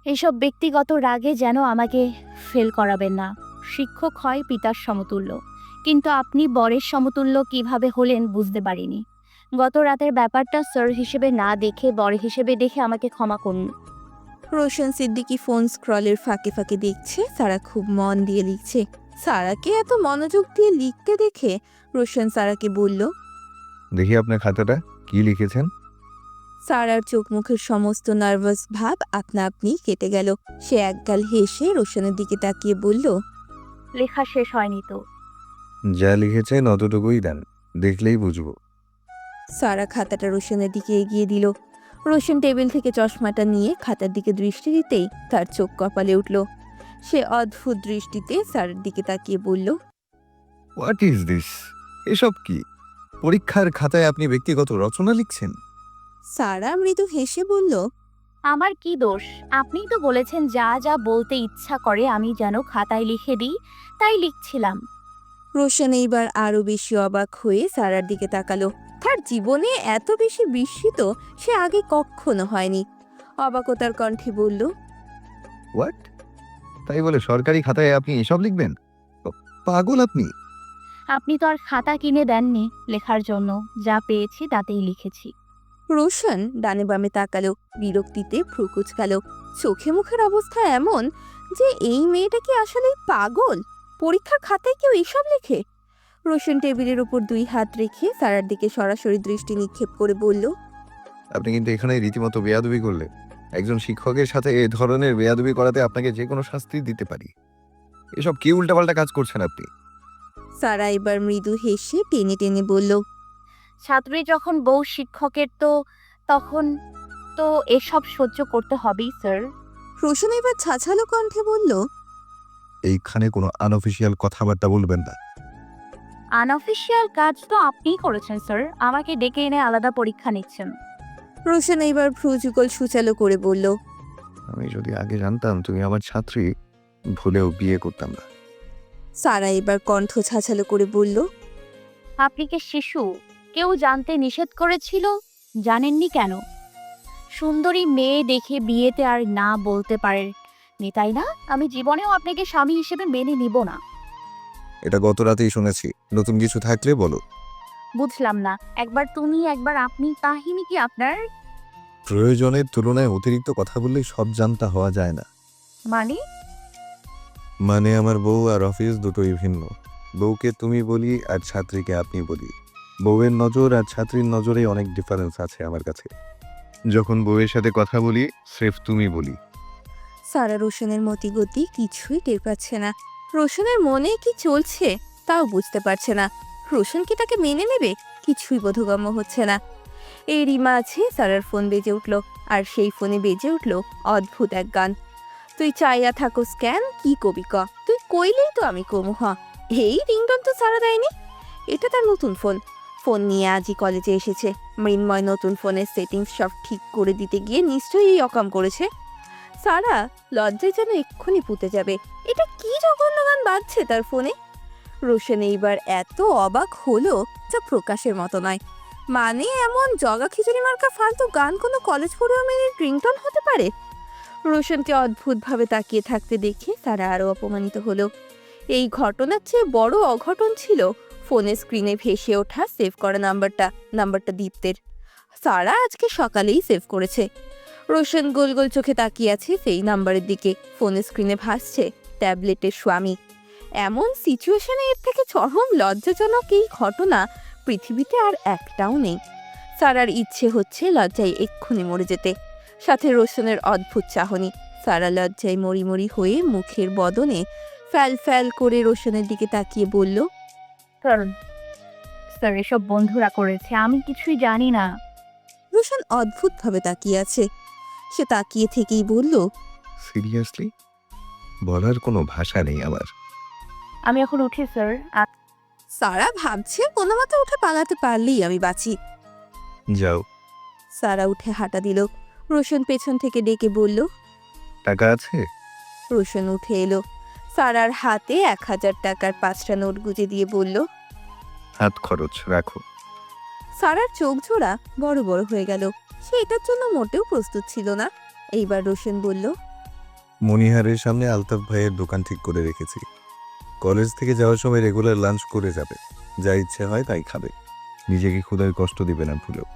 এসব ব্যক্তিগত রাগে যেন আমাকে ফেল করাবেন না। শিক্ষক হয় পিতার সমতুল্য, কিন্তু আপনি বরের সমতুল্য কিভাবে হলেন বুঝতে পারিনি। গত রাতের ব্যাপারটা স্যার হিসেবে না দেখে বর হিসেবে দেখে আমাকে ক্ষমা করুন। রোশন সিদ্দিকী ফোন স্ক্রলের ফাঁকে ফাঁকে দেখছে সারা খুব মন দিয়ে লিখছে। সারাকে এত মনোযোগ দিয়ে লিখতে দেখে রোশন সারাকে বলল, দেখি আপনার খাতাটা কি লিখেছেন। সারার চোখ মুখের সমস্ত নার্ভাস ভাব আপনা আপনি কেটে গেল। সে একগাল হেসে রোশনের দিকে তাকিয়ে বলল, লেখা শেষ হয়নি তো। যা লিখেছেন অতটুকুই দেন, দেখলেই বুঝবো। সারা খাতাটা রোশনের দিকে এগিয়ে দিল। রোশন টেবিল থেকে চশমাটা নিয়ে খাতার দিকে দৃষ্টি দিতেই তার চোখ কপালে উঠল। সে অদ্ভুত দৃষ্টিতে সারার দিকে তাকিয়ে বলল, হোয়াট ইজ দিস? এসব কি? পরীক্ষার খাতায় আপনি ব্যক্তিগত রচনা লিখছেন? সারা মৃদু হেসে বলল, আমার কি দোষ? আপনিই তো বলেছেন যা যা বলতে ইচ্ছা করে আমি যেন খাতায় লিখে দিই, তাই লিখছিলাম। রোশন এইবার আরো বেশি অবাক হয়ে সারার দিকে তাকালো। তার জীবনে এত বেশি বিস্মিত সে আগে কখনো হয়নি। অবাকতার কণ্ঠে বলল, হোয়াট? তাই বলে সরকারি খাতায় আপনি এসব লিখবেন? পাগল আপনি? আপনি তো আর খাতা কিনে দেননি লেখার জন্য, যা পেয়েছি তাতেই লিখেছি। রোশন ডানে বামে তাকালো, বিরক্তিতে ভ্রু কুঁচকালো। চোখে মুখের অবস্থা এমন যে এই মেয়েটা কি আসলে পাগল? পরীক্ষার খাতায় কেউ এসব লেখে? রোশন টেবিলের উপর দুই হাত রেখে সারার দিকে সরাসরি দৃষ্টি নিক্ষেপ করে বলল, আপনি কিন্তু এখানে রীতিমতো বেয়াদবি করলেন। একজন শিক্ষকের সাথে এ ধরনের বেয়াদবি করাতে আপনাকে যে কোনো শাস্তি দিতে পারি। এসব কি উল্টাপাল্টা কাজ করছেন আপনি? সারা এবার মৃদু হেসে টেনে টেনে বলল, ছাত্রী যখন বউ শিক্ষকের, তখন তো এসব সহ্য করতে হবেই স্যার। রোশন এবার ছাছালো কণ্ঠে বলল, এইখানে কোনো আনঅফিসিয়াল কথাবার্তা বলবেন না। আনঅফিসিয়াল কাজ তো আপনিই করেছেন স্যার, আমাকে ডেকে এনে আলাদা পরীক্ষা নিচ্ছেন। রোশন এইবার ভ্রুযুগল সুচালো করে বলল, আমি যদি আগে জানতাম তুমি আমার ছাত্রী, ভুলেও বিয়ে করতাম না। সারা এবার কণ্ঠ ছাছালো করে বলল, আপনি কি শিশু? কেউ জানতে নিষেধ করেছিল? জানেননি কেন? সুন্দরী মেয়ে দেখে বিয়েতে আর না বলতে পারেননি, তাই না? আমি জীবনেও আপনাকে স্বামী হিসেবে মেনে নিব না। এটা গত রাতেই শুনেছি, নতুন কিছু থাকলে বলো। বুঝলাম না, একবার তুমি একবার আপনি, কাহিনী কি আপনার? প্রয়োজনের তুলনায় অতিরিক্ত কথা বললেই সব জানতা হওয়া যায় না। মানে আমার বউ আর অফিস দুটোই ভিন্ন। বউকে তুমি বলি আর ছাত্রীকে আপনি বলি। বউয়ের নজর আর ছাত্রীর নজরে অনেক ডিফারেন্স আছে আমার কাছে। যখন বউয়ের সাথে কথা বলি স্রেফ তুমি বলি। সারা রোশনের মতিগতি কিছুই টের পাচ্ছে না। রোশনের মনে কি চলছে তাও বুঝতে পারছে না। রোশন কি তাকে মেনে নেবে? কিছুই বোধগম্য হচ্ছে না। এরই মাঝে সারার ফোন বেজে উঠল, আর সেই ফোনে বেজে উঠল অদ্ভুত এক গান। তুই চাইয়া থাকো স্ক্যান কি কবি ক, তুই কইলেই তো আমি কমু হ। এই রিংটন তো সারা দেয়নি। এটা তার নতুন ফোন। ফোন নিয়ে আজই কলেজে এসেছে। মৃন্ময় নতুন ফোনের সেটিংস সব ঠিক করে দিতে গিয়ে নিশ্চয়ই এই অকাম করেছে। সারা লজ্জায় যেন এক্ষুনি পুঁতে যাবে। এটা কি জঘন্য গান বাজছে তার ফোনে। রোশন এইবার এত অবাক হলো যা প্রকাশের মতো নয়। মানে এমন জগা খিচুড়ি মার্কা ফালতু গান কোনো কলেজ পড়ুয়া মেয়ের রিংটন হতে পারে? রোশনকে অদ্ভুতভাবে তাকিয়ে থাকতে দেখে সারা আরও অপমানিত হলো। এই ঘটনার চেয়ে বড় অঘটন ছিল ফোনের স্ক্রিনে ভেসে ওঠা সেভ করা নাম্বারটা দীপ্তের। সারা আজকে সকালেই সেভ করেছে। রোশন গোল গোল চোখে তাকিয়ে আছে সেই নাম্বারের দিকে। ফোনের স্ক্রিনে ভাসছে ট্যাবলেটের স্বামী। এমন সিচুয়েশনে এর থেকে চরম লজ্জাজনক এই ঘটনা পৃথিবীতে আর একটাও নেই। সারার ইচ্ছে হচ্ছে লজ্জায় এক্ষুনি মরে যেতে, সাথে রোশনের অদ্ভুত চাহনি। সারা লজ্জায় মরি মরি হয়ে মুখের বদনে ফ্যাল ফ্যাল করে রোশনের দিকে তাকিয়ে বলল, স্যার এসব বন্ধুরা করেছে, আমি কিছুই জানি না। রোশন অদ্ভুতভাবে তাকিয়ে আছে। সে তাকিয়ে থেকেই বলল, সিরিয়াসলি? বলার কোনো ভাষা নেই আমার। আমি এখন উঠি স্যার। সারা ভাবছে কোনো মতে উঠে পালাতে পারলেই আমি বাঁচি। যাও। সারা উঠে হাঁটা দিল। রোশন পেছন থেকে ডেকে বলল, টাকা আছে? রোশন উঠে এলো। সারার হাতে 1000 টাকার 5টা নোট গুজে দিয়ে বলল। হাত খরচ রাখো। সারার চোখ জোড়া বড় বড় হয়ে গেল। সে এটার জন্য মোটেও প্রস্তুত ছিল না। এইবার রোশন বলল, মনিহারের সামনে আলতাফ ভাইয়ের দোকান ঠিক করে রেখেছি। কলেজ থেকে যাওয়ার সময় রেগুলার লাঞ্চ করে যাবে, যা ইচ্ছে হয় তাই খাবে, নিজেকে ক্ষুধায় কষ্ট দিবে না ভুলেও।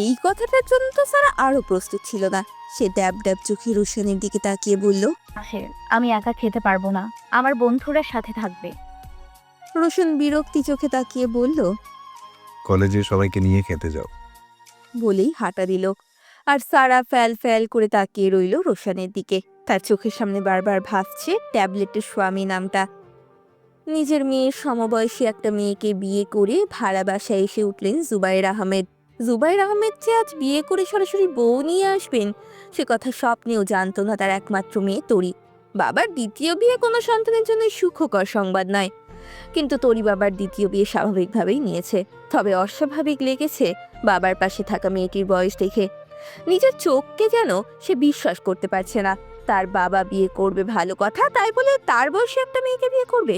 এই কথাটার জন্য তো সারা আরো প্রস্তুত ছিল না। সে ড্যাব ড্যাব চোখে রোশনের দিকে তাকিয়ে বলল, আমি একা খেতে পারবো না, আমার বন্ধুরা সাথে থাকবে। রোশন বিরক্তি চোখে তাকিয়ে বলল, কলেজে সবাইকে নিয়ে খেতে যাও। বলেই হাঁটা দিল। আর সারা ফ্যাল ফ্যাল করে তাকিয়ে রইল রোশনের দিকে। তার চোখের সামনে বারবার ভাসছে ট্যাবলেটের স্বামী নামটা। নিজের মেয়ের সমবয়সী একটা মেয়েকে বিয়ে করে ভাড়া বাসায় এসে উঠলেন জুবাইর আহমেদ। জুবাইর আহমেদ যে আজ বিয়ে করে সরাসরি বউ নিয়ে আসবেন সে কথা স্বপ্নেও জানতো না তার একমাত্র মেয়ে তরি। বাবার দ্বিতীয় বিয়ে কোনো সন্তানের জন্য সুখকর সংবাদ নয়, কিন্তু তরি বাবার দ্বিতীয় বিয়ে স্বাভাবিকভাবেই নিয়েছে। তবে অস্বাভাবিক লেগেছে বাবার পাশে থাকা মেয়েটির বয়স দেখে। নিজের চোখকে যেন সে বিশ্বাস করতে পারছে না। তার বাবা বিয়ে করবে ভালো কথা, তাই বলে তার বয়সে একটা মেয়েকে বিয়ে করবে?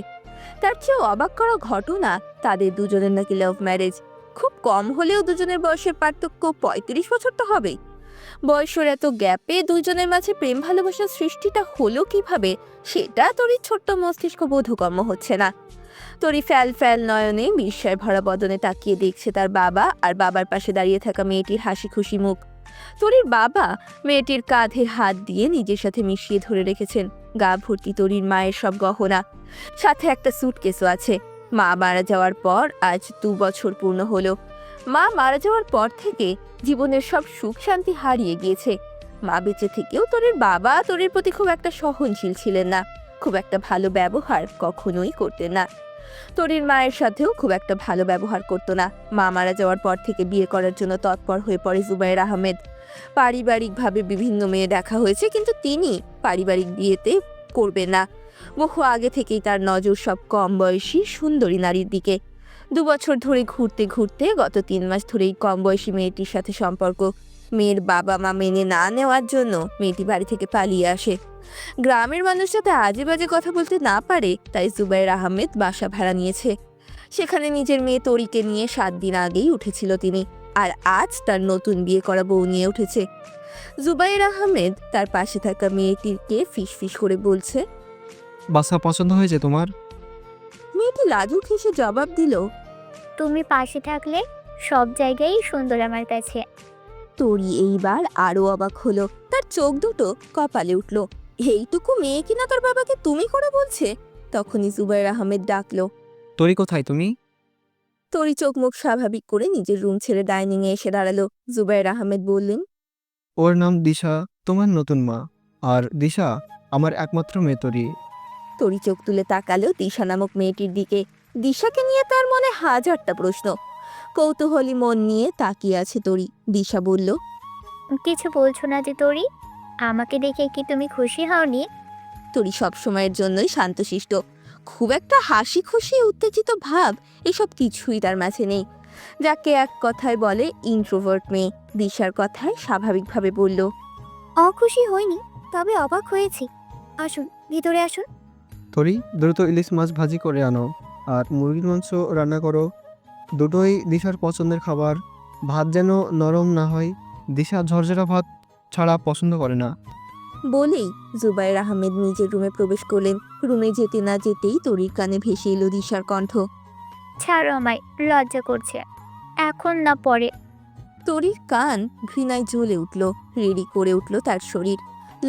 তার চেয়েও অবাক করা ঘটনা, তাদের দুজনের নাকি লাভ ম্যারেজ। খুব কম হলেও দুজনের বয়সের পার্থক্য 35 বছর তো হবেই। বয়সের এত গ্যাপে দুজনের মাঝে প্রেম ভালোবাসার সৃষ্টিটা হলো কিভাবে সেটা তরির ছোট্ট মস্তিষ্ক বোধগম্য হচ্ছে না। তরি ফ্যাল ফ্যাল নয়নে বিস্ময় ভরা বদনে তাকিয়ে দেখছে তার বাবা আর বাবার পাশে দাঁড়িয়ে থাকা মেয়েটির হাসি খুশি মুখ। তরির বাবা মেয়েটির কাঁধে হাত দিয়ে নিজের সাথে মিশিয়ে ধরে রেখেছেন। গা ভর্তি তরির মায়ের সব গহনা, সাথে একটা সুটকেসও আছে। মা মারা যাওয়ার পর আজ 2 বছর পূর্ণ হলো। মা মারা যাওয়ার পর থেকে জীবনের সব সুখ শান্তি হারিয়ে গিয়েছে। মা বেঁচে থেকেও তরির বাবা তরির প্রতি খুব একটা সহনশীল ছিলেন না, খুব একটা ভালো ব্যবহার কখনোই করতেন না। তরির মায়ের সাথেও খুব একটা ভালো ব্যবহার করতো না। মা মারা যাওয়ার পর থেকে বিয়ে করার জন্য তৎপর হয়ে পড়ে জুবাইর আহমেদ। পারিবারিকভাবে বিভিন্ন মেয়ে দেখা হয়েছে, কিন্তু তিনি পারিবারিক বিয়েতে করবেন না। বহু আগে থেকেই তার নজর সব কম বয়সী সুন্দরী নারীর দিকে। 2 বছর ধরে ঘুরতে ঘুরতে গত 3 মাস ধরেই কম বয়সী মেয়েটির সাথে সম্পর্ক। মেয়ের বাবা মা মেনে না নেওয়ার জন্য মেয়েটি বাড়ি থেকে পালিয়ে আসে। গ্রামের মানুষ যাতে আজে বাজে কথা বলতে না পারে তাই জুবাইর আহমেদ বাসা ভাড়া নিয়েছে। সেখানে নিজের মেয়ে তরিকে নিয়ে 7 দিন আগেই উঠেছিল তিনি। আর আজ তার নতুন বিয়ে করা বউ নিয়ে উঠেছে। জুবাইর আহমেদ তার পাশে থাকা মেয়েটিকে ফিস ফিস করে বলছে, বাসা পছন্দ হয়েছে তোমার? মেয়েটি লাজুক হেসে জবাব দিল, তুমি পাশে থাকলে সব জায়গায় সুন্দর আমার কাছে। তরি এইবার আরো অবাক হলো। তার চোখ দুটো কপালে উঠল। এইটুকু মেয়ে কিনা তার বাবাকে তুমি করে বলছে? তখনই জুবাইর আহমেদ ডাকলো, তরি কোথায় তুমি? তরি চোখ মুখ স্বাভাবিক করে নিজের রুম ছেড়ে ডাইনিং এ এসে দাঁড়ালো। জুবাইর আহমেদ বললেন, ওর নাম দিশা, তোমার নতুন মা। আর দিশা আমার একমাত্র মেয়ে তরি। তরি চোখ তুলে তাকালো দিশা নামক মেয়েটির দিকে। দিশাকে নিয়ে তার মনে হাজারটা প্রশ্ন। কৌতূহলী মন নিয়ে তাকিয়ে আছে তরি। দিশা বলল, কিছু বলছো না যে তরি? আমাকে দেখে কি তুমি খুশি হওনি? তরি সবসময়ের জন্যই শান্তশিষ্ট। খুব একটা হাসি খুশি উত্তেজিত ভাব এসব কিছুই তার মাঝে নেই। যাকে এক কথায় বলে ইন্ট্রোভার্ট মেয়ে। দিশার কথায় স্বাভাবিকভাবে বলল, অখুশি হইনি, তবে অবাক হয়েছি। আসুন ভিতরে আসুন। তরি, দ্রুত ইলিশ মাছ ভাজি করে আনো আর মুরগির মাংস রান্না করো। দুটোই দিশার পছন্দের খাবার। ভাত যেন নরম না হয়, দিশা ঝরঝরা ভাত ছাড়া পছন্দ করে না। বলেই জুবাইর আহমেদ নিজের রুমে প্রবেশ করলেন। রুমে যেতে না যেতেই তরির কানে ভেসে এলো দিশার কণ্ঠ। ছাড়ো আমায়, লজ্জা করছে, এখন না পরে। তরির কান ঘৃণায় জ্বলে উঠল, রেডি করে উঠল তার শরীর।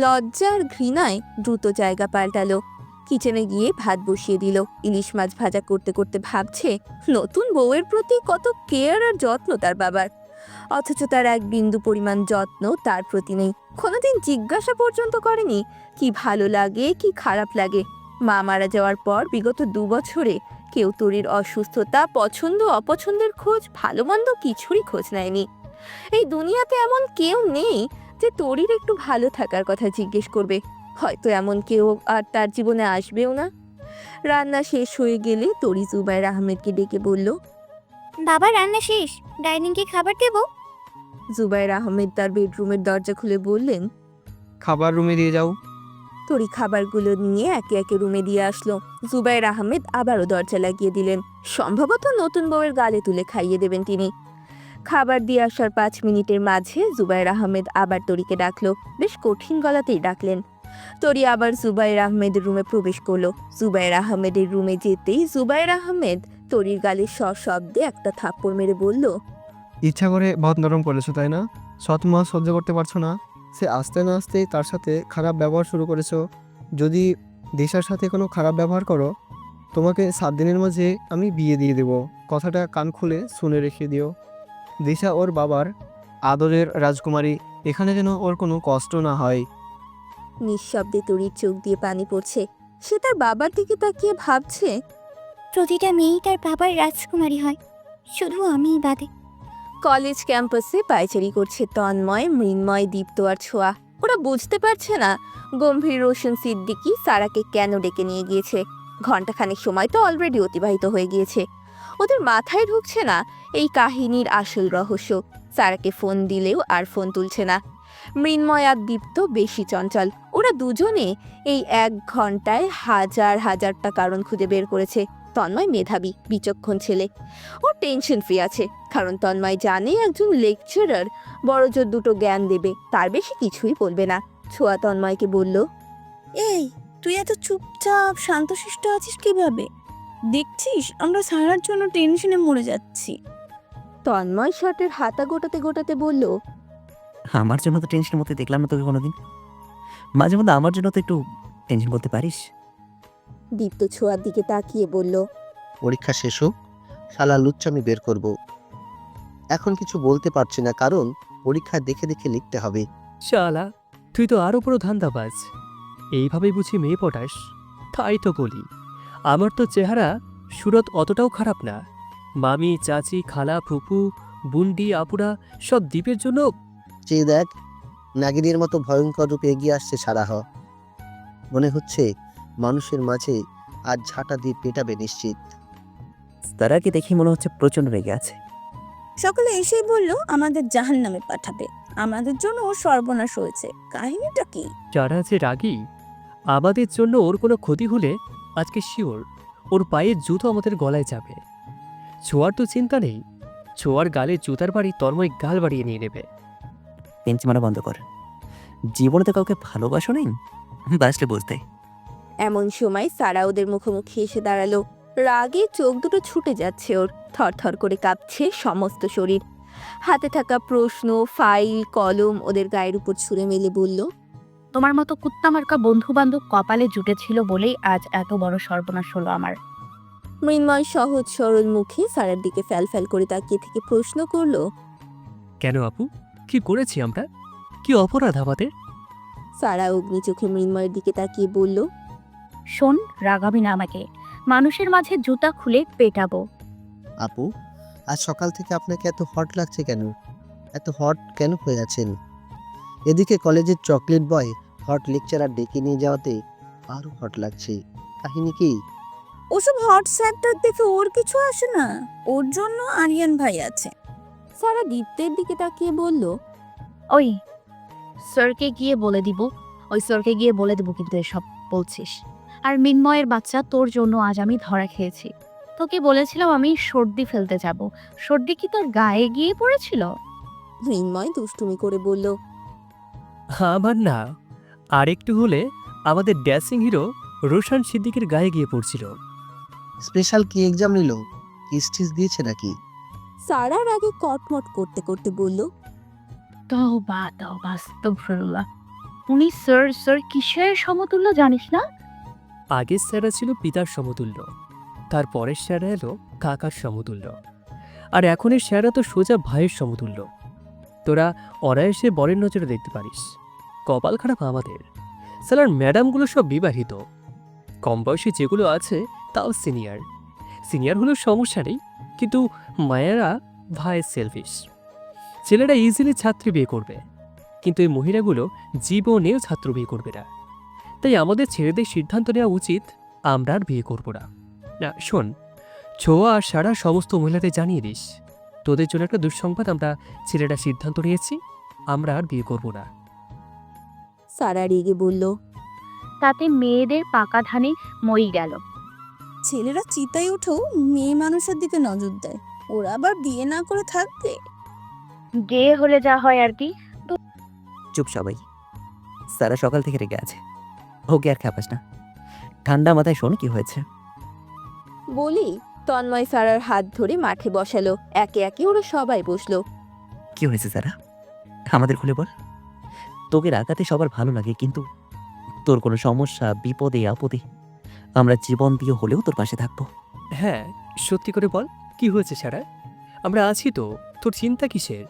লজ্জার ঘৃণায় দ্রুত জায়গা পাল্টালো। কিচেনে গিয়ে ভাত বসিয়ে দিল। ইলিশ মাছ ভাজা করতে করতে ভাবছে নতুন বউয়ের প্রতি কত কেয়ার আর যত্ন তার বাবার, অথচ তার এক বিন্দু পরিমাণ যত্ন তার প্রতি নেই। কোনোদিন জিজ্ঞাসা পর্যন্ত করেনি কি ভালো লাগে কি খারাপ লাগে। মা মারা যাওয়ার পর বিগত 2 বছরে কেউ তরির অসুস্থতা, পছন্দ অপছন্দের খোঁজ, ভালো মন্দ কিছুরই খোঁজ নেয়নি। এই দুনিয়াতে এমন কেউ নেই যে তরির একটু ভালো থাকার কথা জিজ্ঞেস করবে। হয়তো এমন কেউ আর তার জীবনে আসবেও না। রান্না শেষ হয়ে গেলে তরি জুবাইর আহমেদকে ডেকে বলল, বাবা রান্না শেষ, ডাইনিংয়ে খাবার দেবো। জুবাইর আহমেদ তার বেডরুমের দরজা খুলে বললেন। খাবার রুমে দিয়ে যাও। তরি খাবারগুলো নিয়ে একে একে রুমে দিয়ে আসলো। জুবাইর আহমেদ আবারও দরজা লাগিয়ে দিলেন। সম্ভবত নতুন বউয়ের গালে তুলে খাইয়ে দেবেন তিনি। খাবার দিয়ে আসার 5 মিনিটের মাঝে জুবাইর আহমেদ আবার তরিকে ডাকলো। বেশ কঠিন গলাতেই ডাকলেন। তরি আবার জুবাইর আহমেদের রুমে প্রবেশ করলো। জুবাইর আহমেদের রুমে যেতেই জুবাইর আহমেদ তরির গালে সশব্দে একটা থাপ্পড় মেরে বলল, ইচ্ছা করে ভাত নরম করেছো তাই না? সৎ মা সহ্য করতে পারছো না? সে আসতে না আসতেই তার সাথে খারাপ ব্যবহার শুরু করেছো। যদি দিশার সাথে কোনো খারাপ ব্যবহার করো, তোমাকে 7 দিনের মাঝে আমি বিয়ে দিয়ে দেবো। কথাটা কান খুলে শুনে রেখে দিও। দিশা ওর বাবার আদরের রাজকুমারী, এখানে যেন ওর কোনো কষ্ট না হয়। নিঃশব্দে তরির চোখ দিয়ে পানি পড়ছে। সে তার বাবার দিকে তাকিয়ে ভাবছে, প্রতিটা মেয়েই তার বাবার রাজকুমারী হয়, শুধু আমিই বাদে। কলেজ ক্যাম্পাসে পায়চারি করছে তন্ময়, মৃন্ময়, দীপ্ত আর ছোঁয়া। ওরা বুঝতে পারছে না গম্ভীর রোশন সিদ্দিকী সারাকে কেন ডেকে নিয়ে গিয়েছে। ঘন্টাখানেক সময় তো অলরেডি অতিবাহিত হয়ে গিয়েছে। ওদের মাথায় ঢুকছে না এই কাহিনীর আসল রহস্য। সারাকে ফোন দিলেও আর ফোন তুলছে না। মৃন্ময় আর দীপ্ত বেশি চঞ্চল। ওরা দুজনে এই 1 ঘন্টায় হাজারটা কারণ খুঁজে বের করেছে। তন্ময় মেধাবী, বিচক্ষণ ছেলে। ওর টেনশন ফ্রি আছে, কারণ তন্ময় জানে একজন লেকচারার বড়জোর 2টো জ্ঞান দেবে, তার বেশি কিছুই বলবে না। ছোঁয়া তন্ময়কে বলল, এই তুই এত চুপচাপ শান্তশিষ্ট আছিস কিভাবে? দেখছিস আমরা সারার জন্য টেনশনে মরে যাচ্ছি। তন্ময় শার্টের হাতা গোটাতে গোটাতে বলল, আমার জন্য তো টেনশনের মধ্যে দেখলাম না তোকে কোনোদিন। মাঝে মধ্যে আমার জন্য তো একটু টেনশন করতে পারিস। দীপ্ত ছোঁয়ার দিকে তাকিয়ে বলল, পরীক্ষা শেষ হোক, শালা লুচ্চামি বের করব। এখন কিছু বলতে পারছি না, কারণ পরীক্ষা দেখে দেখে লিখতে হবে। শালা, তুই তো আরও বড় ধান্দাবাজ। এইভাবেই বুঝি মেয়ে পটাস? তাই তো বলি, আমার তো চেহারা সুরত অতটাও খারাপ না। মামি, চাচি, খালা, ফুপু, বুন্ডি, আপুরা সব দ্বীপের জন্য। চেয়ে দেখ, নাগিনীর মতো ভয়ঙ্কর রূপে এগিয়ে আসছে সারাহ। মনে হচ্ছে মানুষের মাঝে আজ ঝাঁটা দিয়ে পেটাবে নিশ্চিত। তারাকে দেখি মনে হচ্ছে প্রচণ্ড রেগে আছে। সকলে এসেই বলল আমাদের জাহান্নামে পাঠাবে, আমাদের জন্য ওর সর্বনাশ হয়েছে। কাহিনীটা কি? যারা যে রাগী, আমাদের জন্য ওর কোনো ক্ষতি হলে আজকে শিওর ওর পায়ের জুতো আমাদের গলায় যাবে। ছোঁয়ার তো চিন্তা নেই, ছোঁয়ার গালে জুতার বাড়ি তন্ময় গাল বাড়িয়ে নিয়ে নেবে। পেঞ্চি মারা বন্ধ কর। জীবনে তো কাউকে ভালোবাসো নেই, বাসলে বুঝতে। এমন সময় সারা ওদের মুখোমুখি এসে দাঁড়ালো। রাগে চোখ দুটো ছুটে যাচ্ছে ওর, থরথর করে কাঁপছে সমস্ত শরীর। হাতে থাকা প্রশ্ন, ফাইল, কলম ওদের গায়ের উপর ছুঁড়ে মেলে বলল, তোমার মতো কুত্তামার্কা বন্ধু বান্ধব কপালে জুটেছিল বলেই আজ এত বড় সর্বনাশ হলো আমার। মৃন্ময় সহজ সরল মুখে সারার দিকে ফ্যাল করে তাকিয়ে থেকে প্রশ্ন করলো, কেন আপু, কি করেছি আমরা? কি অপরাধ আমাদের? সারা অগ্নি চোখে মৃন্ময়ের দিকে তাকিয়ে বলল, শোন, রাগাবি না আমাকে, মানুষের মাঝে জুতা খুলে পেটাবো। আপু, আজ সকাল থেকে আপনাকে এত হট লাগছে কেন? এত হট কেন হয়ে আছেন? এদিকে কলেজের চকলেট বয় হট লেকচারার ডেকে নিয়ে যাওয়াতে আরো হট লাগছে। কাহিনী কি? ওসব হোয়াটসঅ্যাপটার দেখে ওর কিছু আসে না, ওর জন্য আরিয়ান ভাই আছে। সারা দীপ্তের দিকে তাকিয়ে বলল, ওই স্যারকে গিয়ে বলে দিব কিন্তু এসব বলছিস। আর মিন্ময়ের বাচ্চা, তোর জন্য আজ আমি ধরা খেয়েছি। তোকে বলেছিলাম আমি সর্দি ফেলতে যাব, সর্দি কি তোর গায়ে গিয়ে পড়েছিল? মৃন্ময় দুষ্টুমি করে বলল, আমার না, আর একটু হলে আমাদের ড্যাসিং হিরো রোশান সিদ্দিকের গায়ে গিয়ে পড়ছিল। স্পেশাল কি এক্সাম নিল? কি স্টিচ দিয়েছে নাকি? সারার আগে কটমট করতে করতে বলল, তওবা তওবা আস্তাগফিরুল্লাহ। উনি স্যার স্যার কিসের সমতুল্য জানিস না? আগের স্যারা ছিল পিতার সমতুল্য, তার পরের স্যারা এলো কাকার সমতুল্য, আর এখনের স্যারা তো সোজা ভাইয়ের সমতুল্য। তোরা অনায়াসে বরের নজরে দেখতে পারিস। কপাল খারাপ আমাদের, স্যালার ম্যাডামগুলো সব বিবাহিত, কম বয়সী যেগুলো আছে তাও সিনিয়র। সিনিয়র হলেও সমস্যা নেই, কিন্তু মায়েরা ভাইয়ের সেলফিশ। ছেলেরা ইজিলি ছাত্রী বিয়ে করবে, কিন্তু এই মহিলাগুলো জীবনেও ছাত্র বিয়ে করবে না। তাই আমাদের ছেলেদের সিদ্ধান্ত নেওয়া উচিত আমরা আর বিয়ে করব না। না শোন, ছোঁয়া আর সারা সমস্ত মহিলাদের জানিয়ে দিস, তোদের জন্য একটা দুঃসংবাদ, আমরা ছেলেরা সিদ্ধান্ত নিয়েছি আমরা আর বিয়ে করব না। সারা রেগে বলল, তাতে মেয়েদের পাকা ধানে মই গেল। ছেলেরা চিতায় উঠেও মেয়ে মানুষের দিকে নজর দেয়, ওরা আবার বিয়ে না করে থাকবে? গে হলে যা হয় আর কি। চুপ সবাই, সারা সকাল থেকে রেগে আছে, ওকে আর খাপাস না। ঠান্ডা মাথায় শোন কি হয়েছে। বলি তন্ময় সারার হাত ধরে মাঠে বসালো। একে একে ওরা সবাই বসলো। কি হয়েছে সারা, আমাদের খুলে বল। তোকে রাগাতে সবার ভালো লাগে, কিন্তু তোর কোনো সমস্যা, বিপদে আপদে আমরা জীবন দিয়ে হলেও তোর পাশে থাকবো। হ্যাঁ সত্যি করে বল, কি হয়েছে সারা? আমরা আছি তো, তোর চিন্তা কিসের?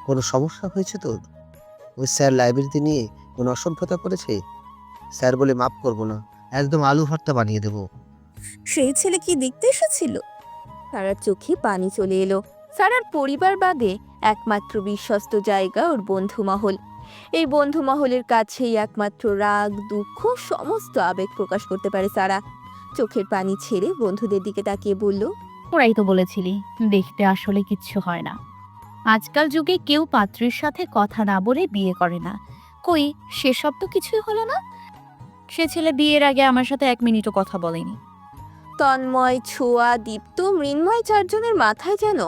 কোনো সমস্যা হয়েছে তোর? ওই স্যার লাইব্রেরিতে নিয়ে কোনো অসভ্যতা করেছে? স্যার বলে মাফ করবো না, একদম আলু ভর্তা বানিয়ে দেবো। সেই ছেলে কি দেখতে এসেছিল? সারার চোখে পানি চলে এলো। সারার পরিবার বাদে একমাত্র বিশ্বস্ত জায়গা ওর বন্ধু মহল। এই বন্ধু মহলের কাছেই একমাত্র রাগ, দুঃখ, সমস্ত আবেগ প্রকাশ করতে পারে সারা। চোখের পানি ছেড়ে বন্ধুদের দিকে তাকিয়ে বলল, ওরাই তো বলেছিলি দেখতে আসলে কিচ্ছু হয় না। আজকাল যুগে কেউ পাত্রের সাথে কথা না বলে বিয়ে করে না। কই সেসব তো কিছুই হলো না। সে ছেলে বিয়ের আগে আমার সাথে 1 মিনিটও কথা বলেনি। তন্ময়, ছোঁয়া, দীপ্ত, মৃন্ময় চারজনের মাথায় যেন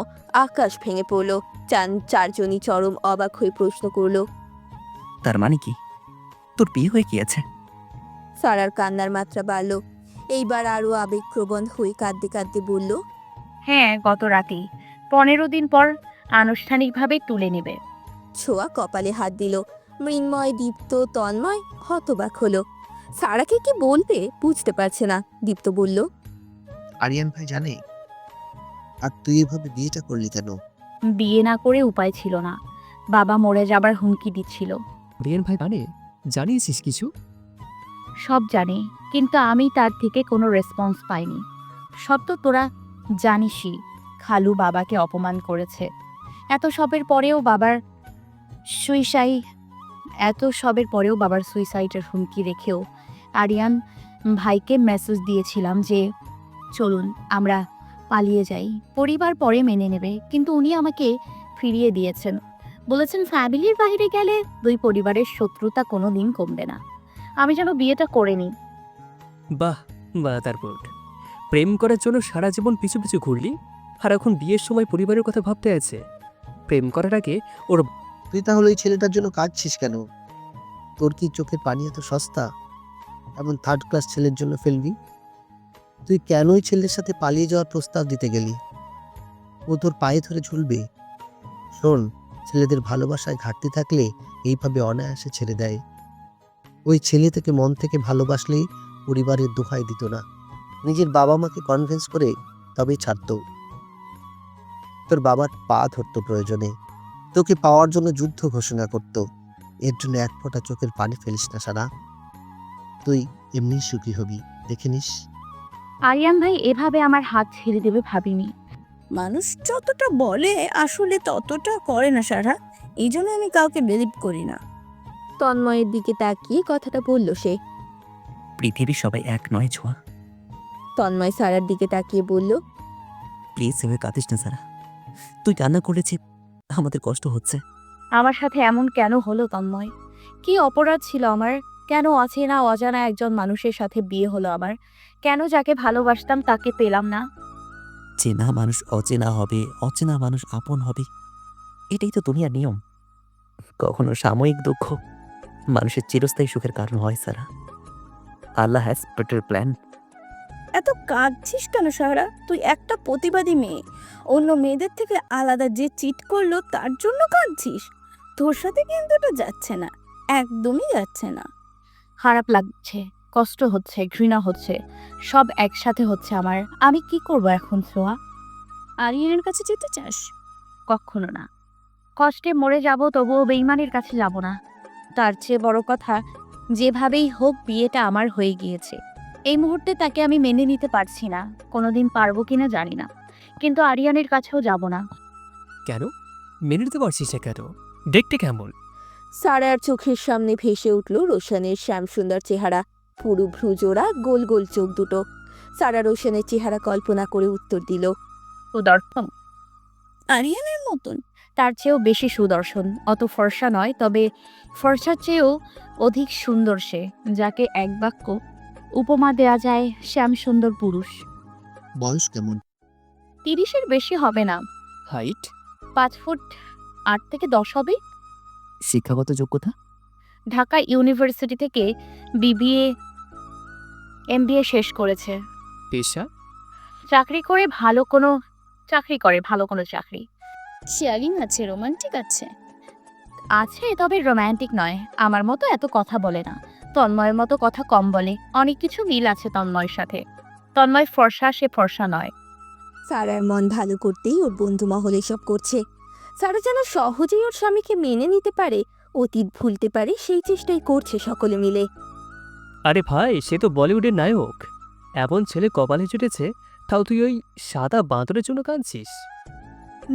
আকাশ ভেঙে পড়ল। চারজনই চরম অবাক হয়ে প্রশ্ন করল। তার মানে কি তোর বিয়ে হয়ে গিয়েছে? সারার কান্নার মাত্রা বাড়ল। এইবার আরো আবেগপ্রবণ হয়ে কাঁদতে কাঁদতে বলল, হ্যাঁ, গত রাতেই 15 দিন পর আনুষ্ঠানিকভাবে তুলে নেবে। ছোঁয়া কপালে হাত দিল। মৃন্ময়, দীপ্ত, তন্ময় হতবাক হলো। সারাকে কি বলবে বুঝতে পারছে না। দীপ্ত বলল, আরিয়ান ভাই জানে? আর তুই এভাবে বিয়েটা করলি কেন? বিয়ে না করে উপায় ছিল না। বাবা মরে যাবার হুমকি দিচ্ছিল। রিয়ান ভাই মানে জানিয়েছিস কিছু? সব জানি, কিন্তু আমি তার থেকে কোনো রেসপন্স পাইনি। সব তো তোরা জানিসই, খালু বাবাকে অপমান করেছে। এত সবের পরেও বাবার সুইসাইডের হুমকি রেখেও আরিয়ান ভাইকে মেসেজ দিয়েছিলাম যে চলুন আমরা পালিয়ে যাই, পরিবার পরে মেনে নেবে, কিন্তু উনি আমাকে ফিরিয়ে দিয়েছেন। বলেছেন ফ্যামিলির বাইরে গেলে 2 পরিবারের শত্রুতা কোনো দিন কমবে না। আমি যেন বিয়েটা করে নিই। বাহ বাহ, তারপর প্রেম করার জন্য সারা জীবন পিছু পিছু ঘুরলি, আর এখন বিয়ের সময় পরিবারের কথা ভাবতে আছে। প্রেম করার আগে ওর তুই তাহলে ওই ছেলেটার জন্য কাঁদছিস কেন? তোর কি চোখের পানি এত সস্তা? এমন 3rd ক্লাস ছেলের জন্য ফেলবি? তুই কেন ওই ছেলের সাথে পালিয়ে যাওয়ার প্রস্তাব দিতে গেলি? ও তোর পায়ে ধরে ঝুলবে। শোন, ছেলেদের ভালোবাসায় ঘাটতি থাকলে এইভাবে অনায়াসে ছেড়ে দেয়। ওই ছেলে থেকে মন থেকে ভালোবাসলেই পরিবারের দোহাই দিত না, নিজের বাবা মাকে কনভিন্স করে তবেই ছাড়তো। তোর বাবার পা ধরতো প্রয়োজনে, তোকে পাওয়ার জন্য যুদ্ধ ঘোষণা করত। এর জন্য 1 ফোঁটা চোখের পানি ফেলিস না সারা। তুই এমনি সুখী হবি, দেখে নিস। আরিয়ান ভাই এভাবে আমার হাত ছেড়ে দেবে ভাবিনি। মানুষ যতটা বলে আসলে ততটা করে না সারা, এই জন্য আমি কাউকে বিলিভ করি না। তন্ময়ের দিকে তাকিয়ে কথাটা বলল সে। পৃথিবীর সবাই এক নয় ছোঁয়া, তন্ময় সারার দিকে তাকিয়ে বলল, প্লিজ এভাবে কাঁদিস না সারা। তুই কান্না করেছি, আমাদের কষ্ট হচ্ছে। আমার সাথে এমন কেন হলো তন্ময়? কি অপরাধ ছিল আমার? কেন অচেনা অজানা একজন মানুষের সাথে বিয়ে হলো আমার? কেন যাকে ভালোবাসতাম তাকে পেলাম না? চেনা মানুষ অচেনা হবে, অচেনা মানুষ আপন হবে, এটাই তো দুনিয়ার নিয়ম। কখনো সাময়িক দুঃখ, মানুষের চিরস্থায়ী সুখের কারণ হয় সারা। আল্লাহ হ্যাজ বেটার প্ল্যান। এত কাঁদছিস কেন সাহারা? তুই একটা প্রতিবাদী মেয়ে, অন্য মেয়েদের থেকে আলাদা যে চিট করলো তার জন্য কাঁদছিস? তোর সাথে কিন্তু এটা যাচ্ছে না, একদমই যাচ্ছে না। খারাপ লাগছে, কষ্ট হচ্ছে, ঘৃণা হচ্ছে, সব একসাথে হচ্ছে আমার। আমি কি করব এখন সোয়া? আরিয়ানের কাছে যেতে চাস? কখনো না। কষ্টে মরে যাব, তবুও বেইমানের কাছে যাব না। তার চেয়ে বড় কথা, যেভাবেই হোক বিয়েটা আমার হয়ে গিয়েছে। এই মুহূর্তে তাকে আমি মেনে নিতে পারছি না, কোনোদিন পারবো কিনা জানি না, কিন্তু আরিয়ানের কাছেও যাব না। কেন মেনে নিতে পারছিস না কেন? দেখতে কেমন? সারার চোখের সামনে ভেসে উঠল রোশনের শ্যামসুন্দর চেহারা, পুরু ভ্রুজোড়া, গোল গোল চোখ দুটো। সারা রোশনের চেহারা কল্পনা করে উত্তর দিল, সুদর্শন। আরিয়ানের মতন? তার চেয়েও বেশি সুদর্শন। অত ফর্সা নয়, তবে ফর্সার চেয়েও অধিক সুন্দর সে, যাকে এক বাক্য উপমা দেয়া যায় শ্যামসুন্দর পুরুষ। বয়স কেমন? 30-এর বেশি হবে না, হাইট? 5 ফুট 8 থেকে 10 হবে। শিক্ষাগত যোগ্যতা? ঢাকা ইউনিভার্সিটি থেকে বিবিএ এমবিএ শেষ করেছে। পেশা? চাকরি করে ভালো কোনো চাকরি। শেয়ারিং আছে, রোমান্টিক আছে? আছে, তবে রোমান্টিক নয়। আমার মতো এত কথা বলে না, তন্ময়ের মতো কথা কম বলে। অনেক কিছু মিল আছে তন্ময়ের সাথে। তন্ময় ফর্সা, সে ফর্সা নয়। সারার মন ভালো করতেই ওর বন্ধু মহল এসব করছে। সারা যেন সহজেই ওর স্বামীকে মেনে নিতে পারে, অতীত ভুলতে পারে, সেই চেষ্টাই করছে সকলে মিলে। আরে ভাই, সে তো বলিউডের নায়ক। এমন ছেলে কপালে জুটেছে, তাও তুই ওই সাদা বাঁদরের জন্য কাঁদছিস?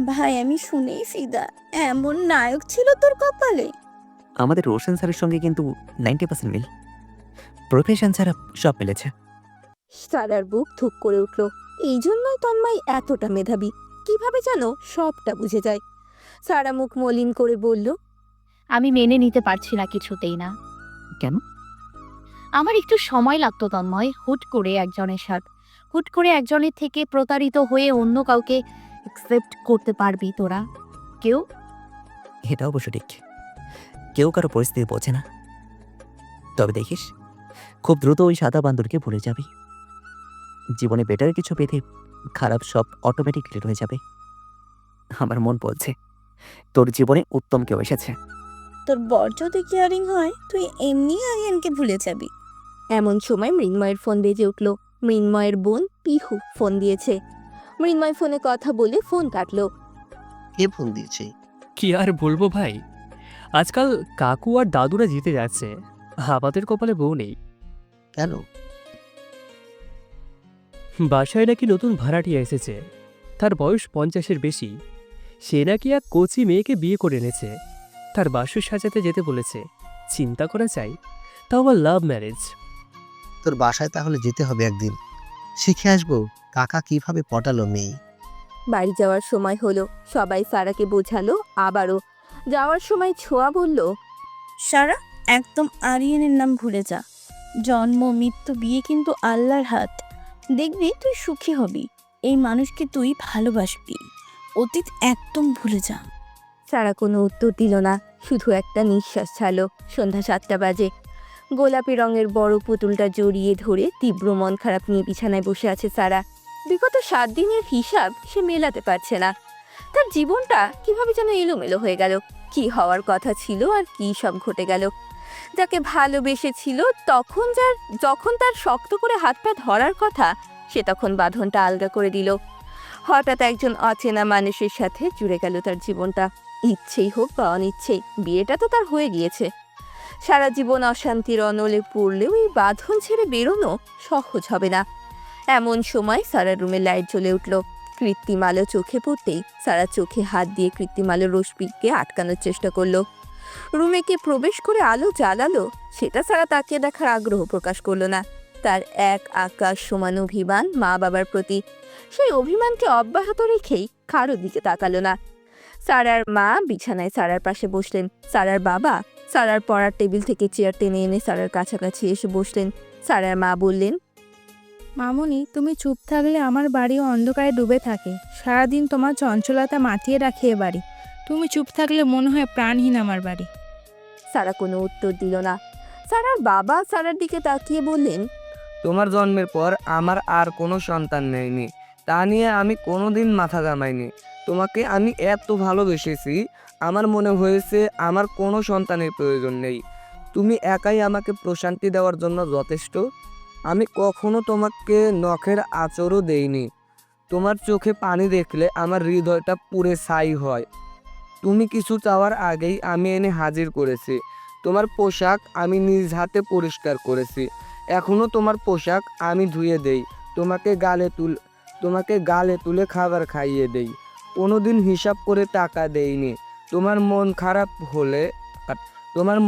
ভাই আমি শুনেই ফিদা, এমন নায়ক ছিল তোর কপালে? আমাদের রোশন স্যারের সঙ্গে কিন্তু 90% মিল। প্রফেশন ছাড়া সব মিলেছে। সারার বুক ধুক করে উঠল। এই জন্যই তন্ময় এতটা মেধাবী, কিভাবে যেন সবটা বুঝে যায়। সারা মুখ মলিন করে বলল, আমি মেনে নিতে পারছি না, কিছুতেই না। কেন? আমার একটু সময় লাগতো তন্ময়। হুট করে একজনের থেকে প্রতারিত হয়ে অন্য কাউকে অ্যাকসেপ্ট করতে পারবি তোরা? কেউ? এটা অবশ্য ঠিক, কেউ কারো পরিস্থিতি বোঝে না। তবে দেখিস, খুব দ্রুত ওই সাদা বান্দরকে ভুলে যাবি। জীবনে বেটার কিছু পেতে খারাপ সব অটোমেটিকলি রয়ে যাবে। আমার মন বলছে তোর জীবনে উত্তম কেউ এসেছে। তোর বর যদি কেয়ারিং হয়, তুই এমনি আরিয়ানকে ভুলে যাবি। এমন সময় মৃন্ময়ের ফোন বেজে উঠল। মৃন্ময়ের বোন পিহু ফোন দিয়েছে। মৃন্ময় ফোনে কথা বলে ফোন কাটলো। কে ফোন দিয়েছে? কি আর বলবো ভাই, আজকাল কাকু আর দাদুরা জিতে যাচ্ছে, আমাদের কপালে বউ নেই। কেন? বাসায় নাকি নতুন ভাড়াটিয়া এসেছে, তার বয়স 50-এর বেশি। সে নাকি এক কোচি মেয়েকে বিয়ে করে এনেছে, তার বাসর সাজাতে যেতে বলেছে। চিন্তা করা চাই, তাও আবার লাভ ম্যারেজ। তোর বাসায় তাহলে যেতে হবে একদিন, শিখে আসবো কাকা কিভাবে পটালো মেয়ে। বাড়ি যাওয়ার সময় হলো। সবাই সারাকে বোঝালো। আবারও যাওয়ার সময় ছোঁয়া বলল, সারা, একদম আরিয়ানের নাম ভুলে যা। জন্ম মৃত্যু বিয়ে কিন্তু আল্লাহর হাত। দেখবি তুই সুখী হবি, এই মানুষকে তুই ভালোবাসবি। অতীত একদম ভুলে যা। সারা কোনো উত্তর দিল না, শুধু একটা নিঃশ্বাস ছাড়লো। সন্ধ্যা 7টা বাজে। গোলাপি রঙের বড় পুতুলটা জড়িয়ে ধরে তীব্র মন খারাপ নিয়ে বিছানায় বসে আছে সারা। বিগত 7 দিনের হিসাব সে মেলাতে পারছে না। তার জীবনটা কিভাবে যেন এলোমেলো হয়ে গেল। কি হওয়ার কথা ছিল আর কি সব ঘটে গেল। যাকে ভালোবেসেছিল যখন তার শক্ত করে হাত পা ধরার কথা, সে তখন বাঁধনটা আলগা করে দিল। হঠাৎ একজন অচেনা মানুষের সাথে জুড়ে গেল তার জীবনটা। ইচ্ছেই হোক বা অনিচ্ছেই, বিয়েটা তো তার হয়ে গিয়েছে। সারা জীবন অশান্তির অনলে পড়লেও এই বাঁধন ছেড়ে বেরোনো সহজ হবে না। এমন সময় সারার রুমে লাইট জ্বলে উঠল। কৃত্রিম আলো চোখে পড়তেই সারা চোখে হাত দিয়ে কৃত্রিম আলো রশ্মিকে আটকানোর চেষ্টা করলো। রুমে কে প্রবেশ করে আলো জ্বালালো সেটা সারা তাকিয়ে দেখার আগ্রহ প্রকাশ করলো না। তার এক আকাশ সমান অভিমান মা বাবার প্রতি, সেই অভিমানকে অব্যাহত রেখেই কারো দিকে তাকালো না। সারার মা বিছানায় সারার পাশে বসলেন। সারার বাবা সারার পড়ার টেবিল থেকে চেয়ার টেনে এনে সারার কাছাকাছি এসে বসলেন। সারার মা বললেন, মামুনি, তুমি চুপ থাকলে আমার বাড়িও অন্ধকারে ডুবে থাকে। সারাদিন তোমার চঞ্চলতা মাতিয়ে রাখে এ বাড়ি। তুমি চুপ থাকলে মনে হয় প্রাণহীন আমার বাড়ি। সারা কোনো উত্তর দিল না। সারার বাবা সারার দিকে তাকিয়ে বললেন, তোমার জন্মের পর আমার আর কোনো সন্তান নেয়নি, তা নিয়ে আমি কোনোদিন মাথা ঘামাইনি। তোমাকে আমি এত ভালোবেসেছি, আমার মনে হয়েছে আমার কোনো সন্তানের প্রয়োজন নেই। তুমি একাই আমাকে প্রশান্তি দেওয়ার জন্য যথেষ্ট। আমি কখনো তোমাকে নখের আঁচড়ও দেইনি। তোমার চোখে পানি দেখলে আমার হৃদয়টা পুড়ে ছাই হয়। তুমি কিছু চাওয়ার আগেই আমি এনে হাজির করেছি। তোমার পোশাক আমি নিজ হাতে পরিষ্কার করেছি। এখনো তোমার পোশাক আমি ধুয়ে দেই। তোমাকে গালে তুলে খাবার খাইয়ে দেই। কোনোদিন হিসাব করে টাকা দেইনি। তোমার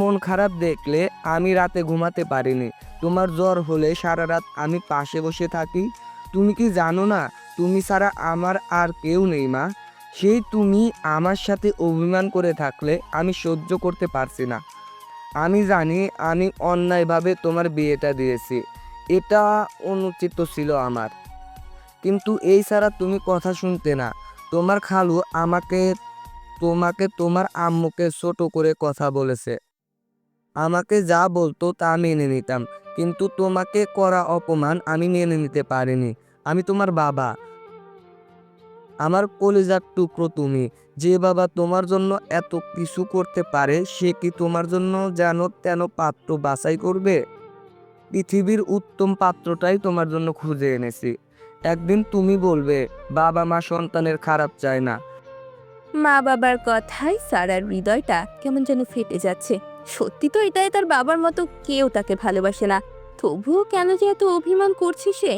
মন খারাপ দেখলে আমি রাতে ঘুমাতে পারিনি। তোমার জ্বর হলে সারা রাত আমি পাশে বসে থাকি। তুমি কি জানো না, তুমি ছাড়া আমার আর কেউ নেই মা। সেই তুমি আমার সাথে অভিমান করে থাকলে আমি সহ্য করতে পারছি না। আমি জানি আমি অন্যায়ভাবে তোমার বিয়েটা দিয়েছি, এটা অনুচিত ছিল আমার। কিন্তু এই ছাড়া তুমি কথা শুনতে না। তোমার খালু তোমাকে তোমার আম্মুকে ছোট করে কথা বলেছে। আমাকে যা বলতো তা মেনে নিতাম, কিন্তু তোমাকে করা অপমান আমি মেনে নিতে পারিনি। আমি তোমার বাবা, আমার কলিজার টুকরো তুমি। যে বাবা তোমার জন্য এত কিছু করতে পারে, সে কি তোমার জন্য যেন তেন পাত্র বাছাই করবে? পৃথিবীর উত্তম পাত্রটাই তোমার জন্য খুঁজে এনেছি। একদিন তুমি বলবে, বাবা মা সন্তানের খারাপ চায় না। মা বাবার কথায় সারার হৃদয়টা কেমন যেন ফেটে যাচ্ছে। সত্যি তো এটাই, তার বাবার মতো কেউ তাকে ভালোবাসে না। তবুও কেন যে এত অভিমান করছে সে?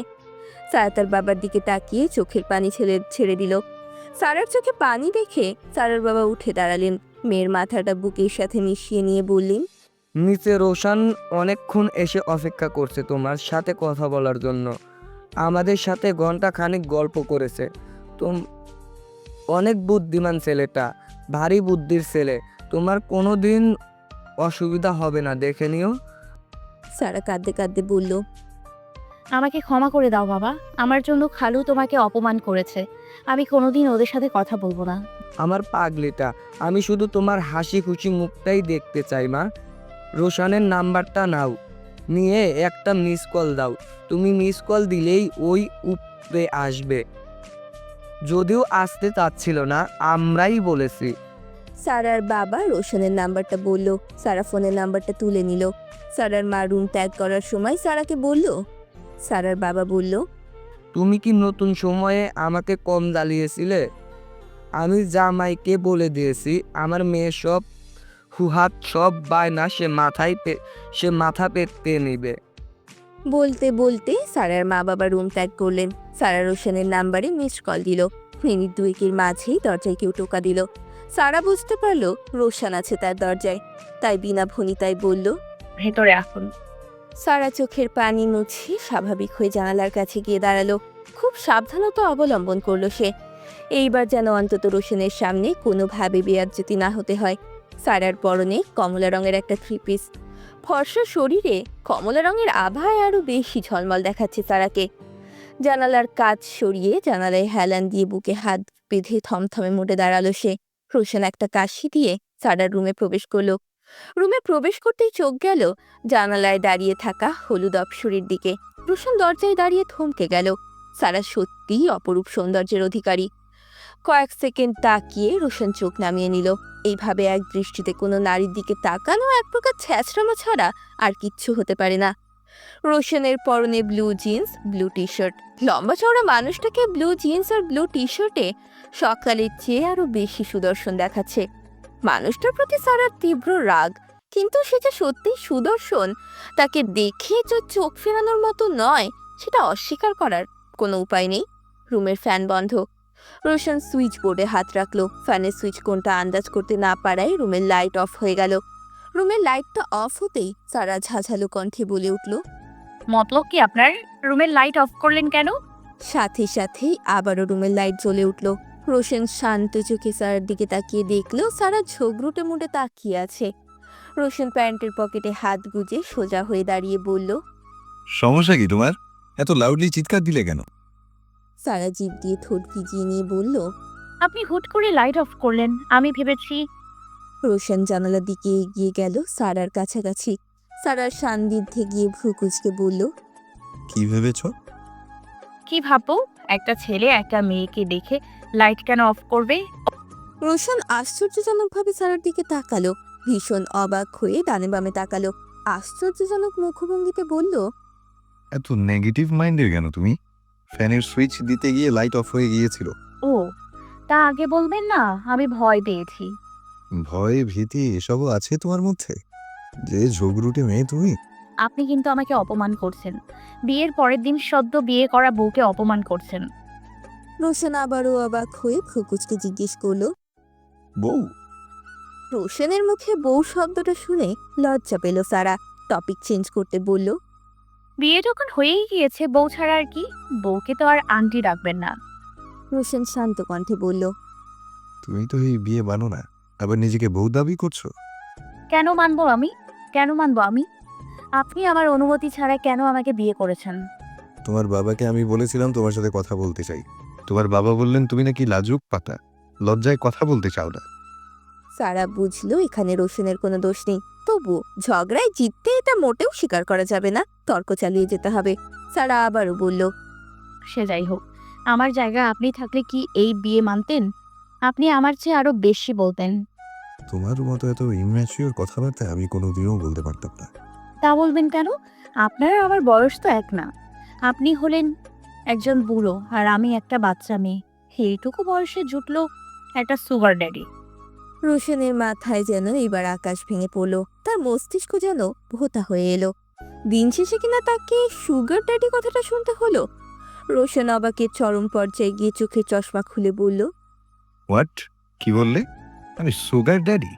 সারা তার বাবার দিকে তাকিয়ে চোখের পানি ছেড়ে দিল। সারার চোখে পানি দেখে সারার বাবা উঠে দাঁড়ালেন। মেয়ের মাথাটা বুকের সাথে মিশিয়ে নিয়ে বললেন, নিচে রোশান অনেকক্ষণ এসে অপেক্ষা করছে তোমার সাথে কথা বলার জন্য। আমাদের সাথে ঘন্টা খানিক গল্প করেছে। অনেক বুদ্ধিমান ছেলেটা, ভারী বুদ্ধির ছেলে। তোমার কোনোদিন অসুবিধা হবে না, দেখে নিও। সারা কাঁদতে কাঁদতে বলল, আমাকে ক্ষমা করে দাও বাবা, আমার জন্য খালু তোমাকে অপমান করেছে। আমি কোনোদিন ওদের সাথে কথা বলবো না। আমার পাগলিটা, আমি শুধু তোমার হাসি খুশি মুখটাই দেখতে চাই মা। রোশানের নাম্বারটা নাও, নিয়ে একটা মিস কল দাও। তুমি মিস কল দিলেই ওই উপরে আসবে। যদিও আসতে চাচ্ছিল না, আমরাই বলেছি। সারার বাবা রোশনের নাম্বারটা বলল। সারা ফোনের নাম্বারটা তুলে নিল। সারার মা রুম ত্যাগ করার সময় সারাকে বলল। সারার বাবা বলল, তুমি কি নতুন সময়ে আমাকে কম জ্বালিয়েছিলে? আমি জামাইকে বলে দিয়েছি আমার মেয়ে সব হুহাত সব বায়না সে মাথা পেতে নিবে। বলতে বলতে সারার মা বাবা রুম ত্যাগ করলেন। সারা রোশনের নাম্বারে মিসড কল দিল। মিনিট দুয়েকের মাঝেই দরজায় কেউ টোকা দিল। সারা বুঝতে পারলো রোশন আছে তার দরজায়, তাই বিনা ভনিতায় বলল, ভেতরে আসুন। সারা চোখের পানি মুছে স্বাভাবিক হয়ে জানালার কাছে গিয়ে দাঁড়ালো। খুব সাবধানতা অবলম্বন করলো সে। এইবার যেন অন্তত রোশনের সামনে কোনোভাবে বেয়াজ্জতি না হতে হয়। সারার পরনে কমলা রঙের একটা থ্রি পিস। ফর্সা শরীরে কমলা রঙের আভায় আরো বেশি ঝলমল দেখাচ্ছে সারাকে। জানালার কাচ সরিয়ে জানালায় হেলান দিয়ে বুকে হাত বেঁধে থমথমে মোটে দাঁড়ালো সে। রোশন একটা কাশি দিয়ে সারার রুমে প্রবেশ করলো। রুমে প্রবেশ করতেই চোখ গেল জানালায় দাঁড়িয়ে থাকা হলুদ অপসরীর দিকে। রোশন দরজায় দাঁড়িয়ে থমকে গেল। সারা সত্যিই অপরূপ সৌন্দর্যের অধিকারী। কয়েক সেকেন্ড তাকিয়ে রোশন চোখ নামিয়ে নিল। এইভাবে এক দৃষ্টিতে কোনো নারীর দিকে তাকানো এক প্রকার ছ্যাঁচড়ানো ছাড়া আর কিচ্ছু হতে পারে না। রোশনের পরনে blue jeans, blue T shirt. লম্বা চওড়া মানুষটাকে ব্লু জিন্স আর ব্লু টি শার্টে সকালের চেয়ে আরো বেশি সুদর্শন দেখাচ্ছে। মানুষটার প্রতি সারার তীব্র রাগ, কিন্তু সে যে সত্যিই সুদর্শন তাকে দেখে যে চোখ ফেরানোর মতো নয় সেটা অস্বীকার করার কোনো উপায় নেই। রুমের ফ্যান বন্ধ। রোশন সুইচ বোর্ডে হাত রাখলো। ফ্যানের সুইচ কোনটা আন্দাজ করতে না পারায় রুমের লাইট অফ হয়ে গেল। রুমের লাইটটা অফ হতেই সারা ঝাঝালো কণ্ঠে বলে উঠল, মতলব কি আপনার? রুমের লাইট অফ করলেন কেন? সাথে সাথেই আবারও রুমের লাইট জ্বলে উঠল। রোশন শান্ত চোখে সারার দিকে তাকিয়ে দেখলো সারা ঝোঁকরুটে মুটে তাকিয়ে আছে। রোশন প্যান্টের পকেটে হাত গুজে সোজা হয়ে দাঁড়িয়ে বলল, সমস্যা কি তোমার? এত লাউডলি চিৎকার দিলে কেন? সারা জিভ দিয়ে ঠোঁট ভিজিয়ে নিয়ে বলল, আপনি হুট করে লাইট অফ করলেন, আমি ভেবেছি। রোশন জানালার দিকে এগিয়ে গেল সারার কাছাকাছি। সারার সান্নিধ্যে গিয়ে ভ্রু কুঁচকে বলল, কি ভেবেছ? কি ভাববো? একটা ছেলে একটা মেয়েকে দেখে লাইট কেন অফ করবে? রোশন আশ্চর্যজনকভাবে সারার দিকে তাকালো, ভীষণ অবাক হয়ে ডানে বামে তাকালো, আশ্চর্যজনক মুখভঙ্গিতে বলল, এত নেগেটিভ মাইন্ডের কেন তুমি? ফ্যানের সুইচ দিতে গিয়ে লাইট অফ হয়ে গিয়েছিল। ও, তা আগে বলবেন না, আমি ভয় পেয়েছি। ভয় ভীতি এসবও আছে তোমার মধ্যে? যে ঝগড়ুটে মেয়ে তুমি। আপনি কিন্তু আমাকে অপমান করছেন। বিয়ের পরের দিন সদ্য বিয়ে করা বউকে অপমান করছেন। রোশন আবারও অবাক হয়ে ভ্রু কুঁচকে জিজ্ঞেস করলো। বউ? রোশনের মুখে বউ শব্দটা শুনে লজ্জা পেল সারা। টপিক চেঞ্জ করতে বলল, বিয়ে যখন হয়েই গিয়েছে, বউ ছাড়া আর কি? বউকে তো আর আন্টি রাখবেন না। রোশন শান্ত কণ্ঠে বলল, তুমি তো এই বিয়ে মানো না, আবার নিজেকে বউ দাবি করছো। কেন মানবো আমি? কেন মানবো আমি? আপনি আমার অনুমতি ছাড়া কেন আমাকে বিয়ে করেছেন? তোমার বাবাকে আমি বলেছিলাম তোমার সাথে কথা বলতে চাই। তোমার বাবা বললেন তুমি নাকি লাজুক পাতা, লজ্জায় কথা বলতে চাও না। সারা বুঝলো এখানে রোশনের কোনো দোষ নেই, তবু ঝগড়ায় জিততে এটা মোটেও স্বীকার করা যাবে না, তর্ক চালিয়ে যেতে হবে। সারা আবারও বলল, সে যাই হোক, আমার জায়গায় আপনি থাকলে কি এই বিয়ে মানতেন? আপনি আমার চেয়ে আরো বেশি বলতেন। তোমার মতো এত ইম্যাচিওর কথাবার্তা আমি কোনোদিনও বলতে পারতাম না। তা বলবেন কেন? আপনার আর আমার বয়স তো এক না। আপনি হলেন একজন বুড়ো আর আমি একটা বাচ্চা মেয়ে। এইটুকু বয়সে জুটলো একটা সুগার ড্যাডি। রোশনের মাথায় যেন এবার আকাশ ভেঙে পড়লো, তার মস্তিষ্ক যেন ভোতা হয়ে এলো। দিন শেষে কিনা তাকে সুগার ড্যাডি কথাটা শুনতে হলো। রোশন অবাকের চরম পর্যায়ে গিয়ে চোখের চশমা খুলে বলল, হোয়াট? কি বললে? আমি সুগার ড্যাডি?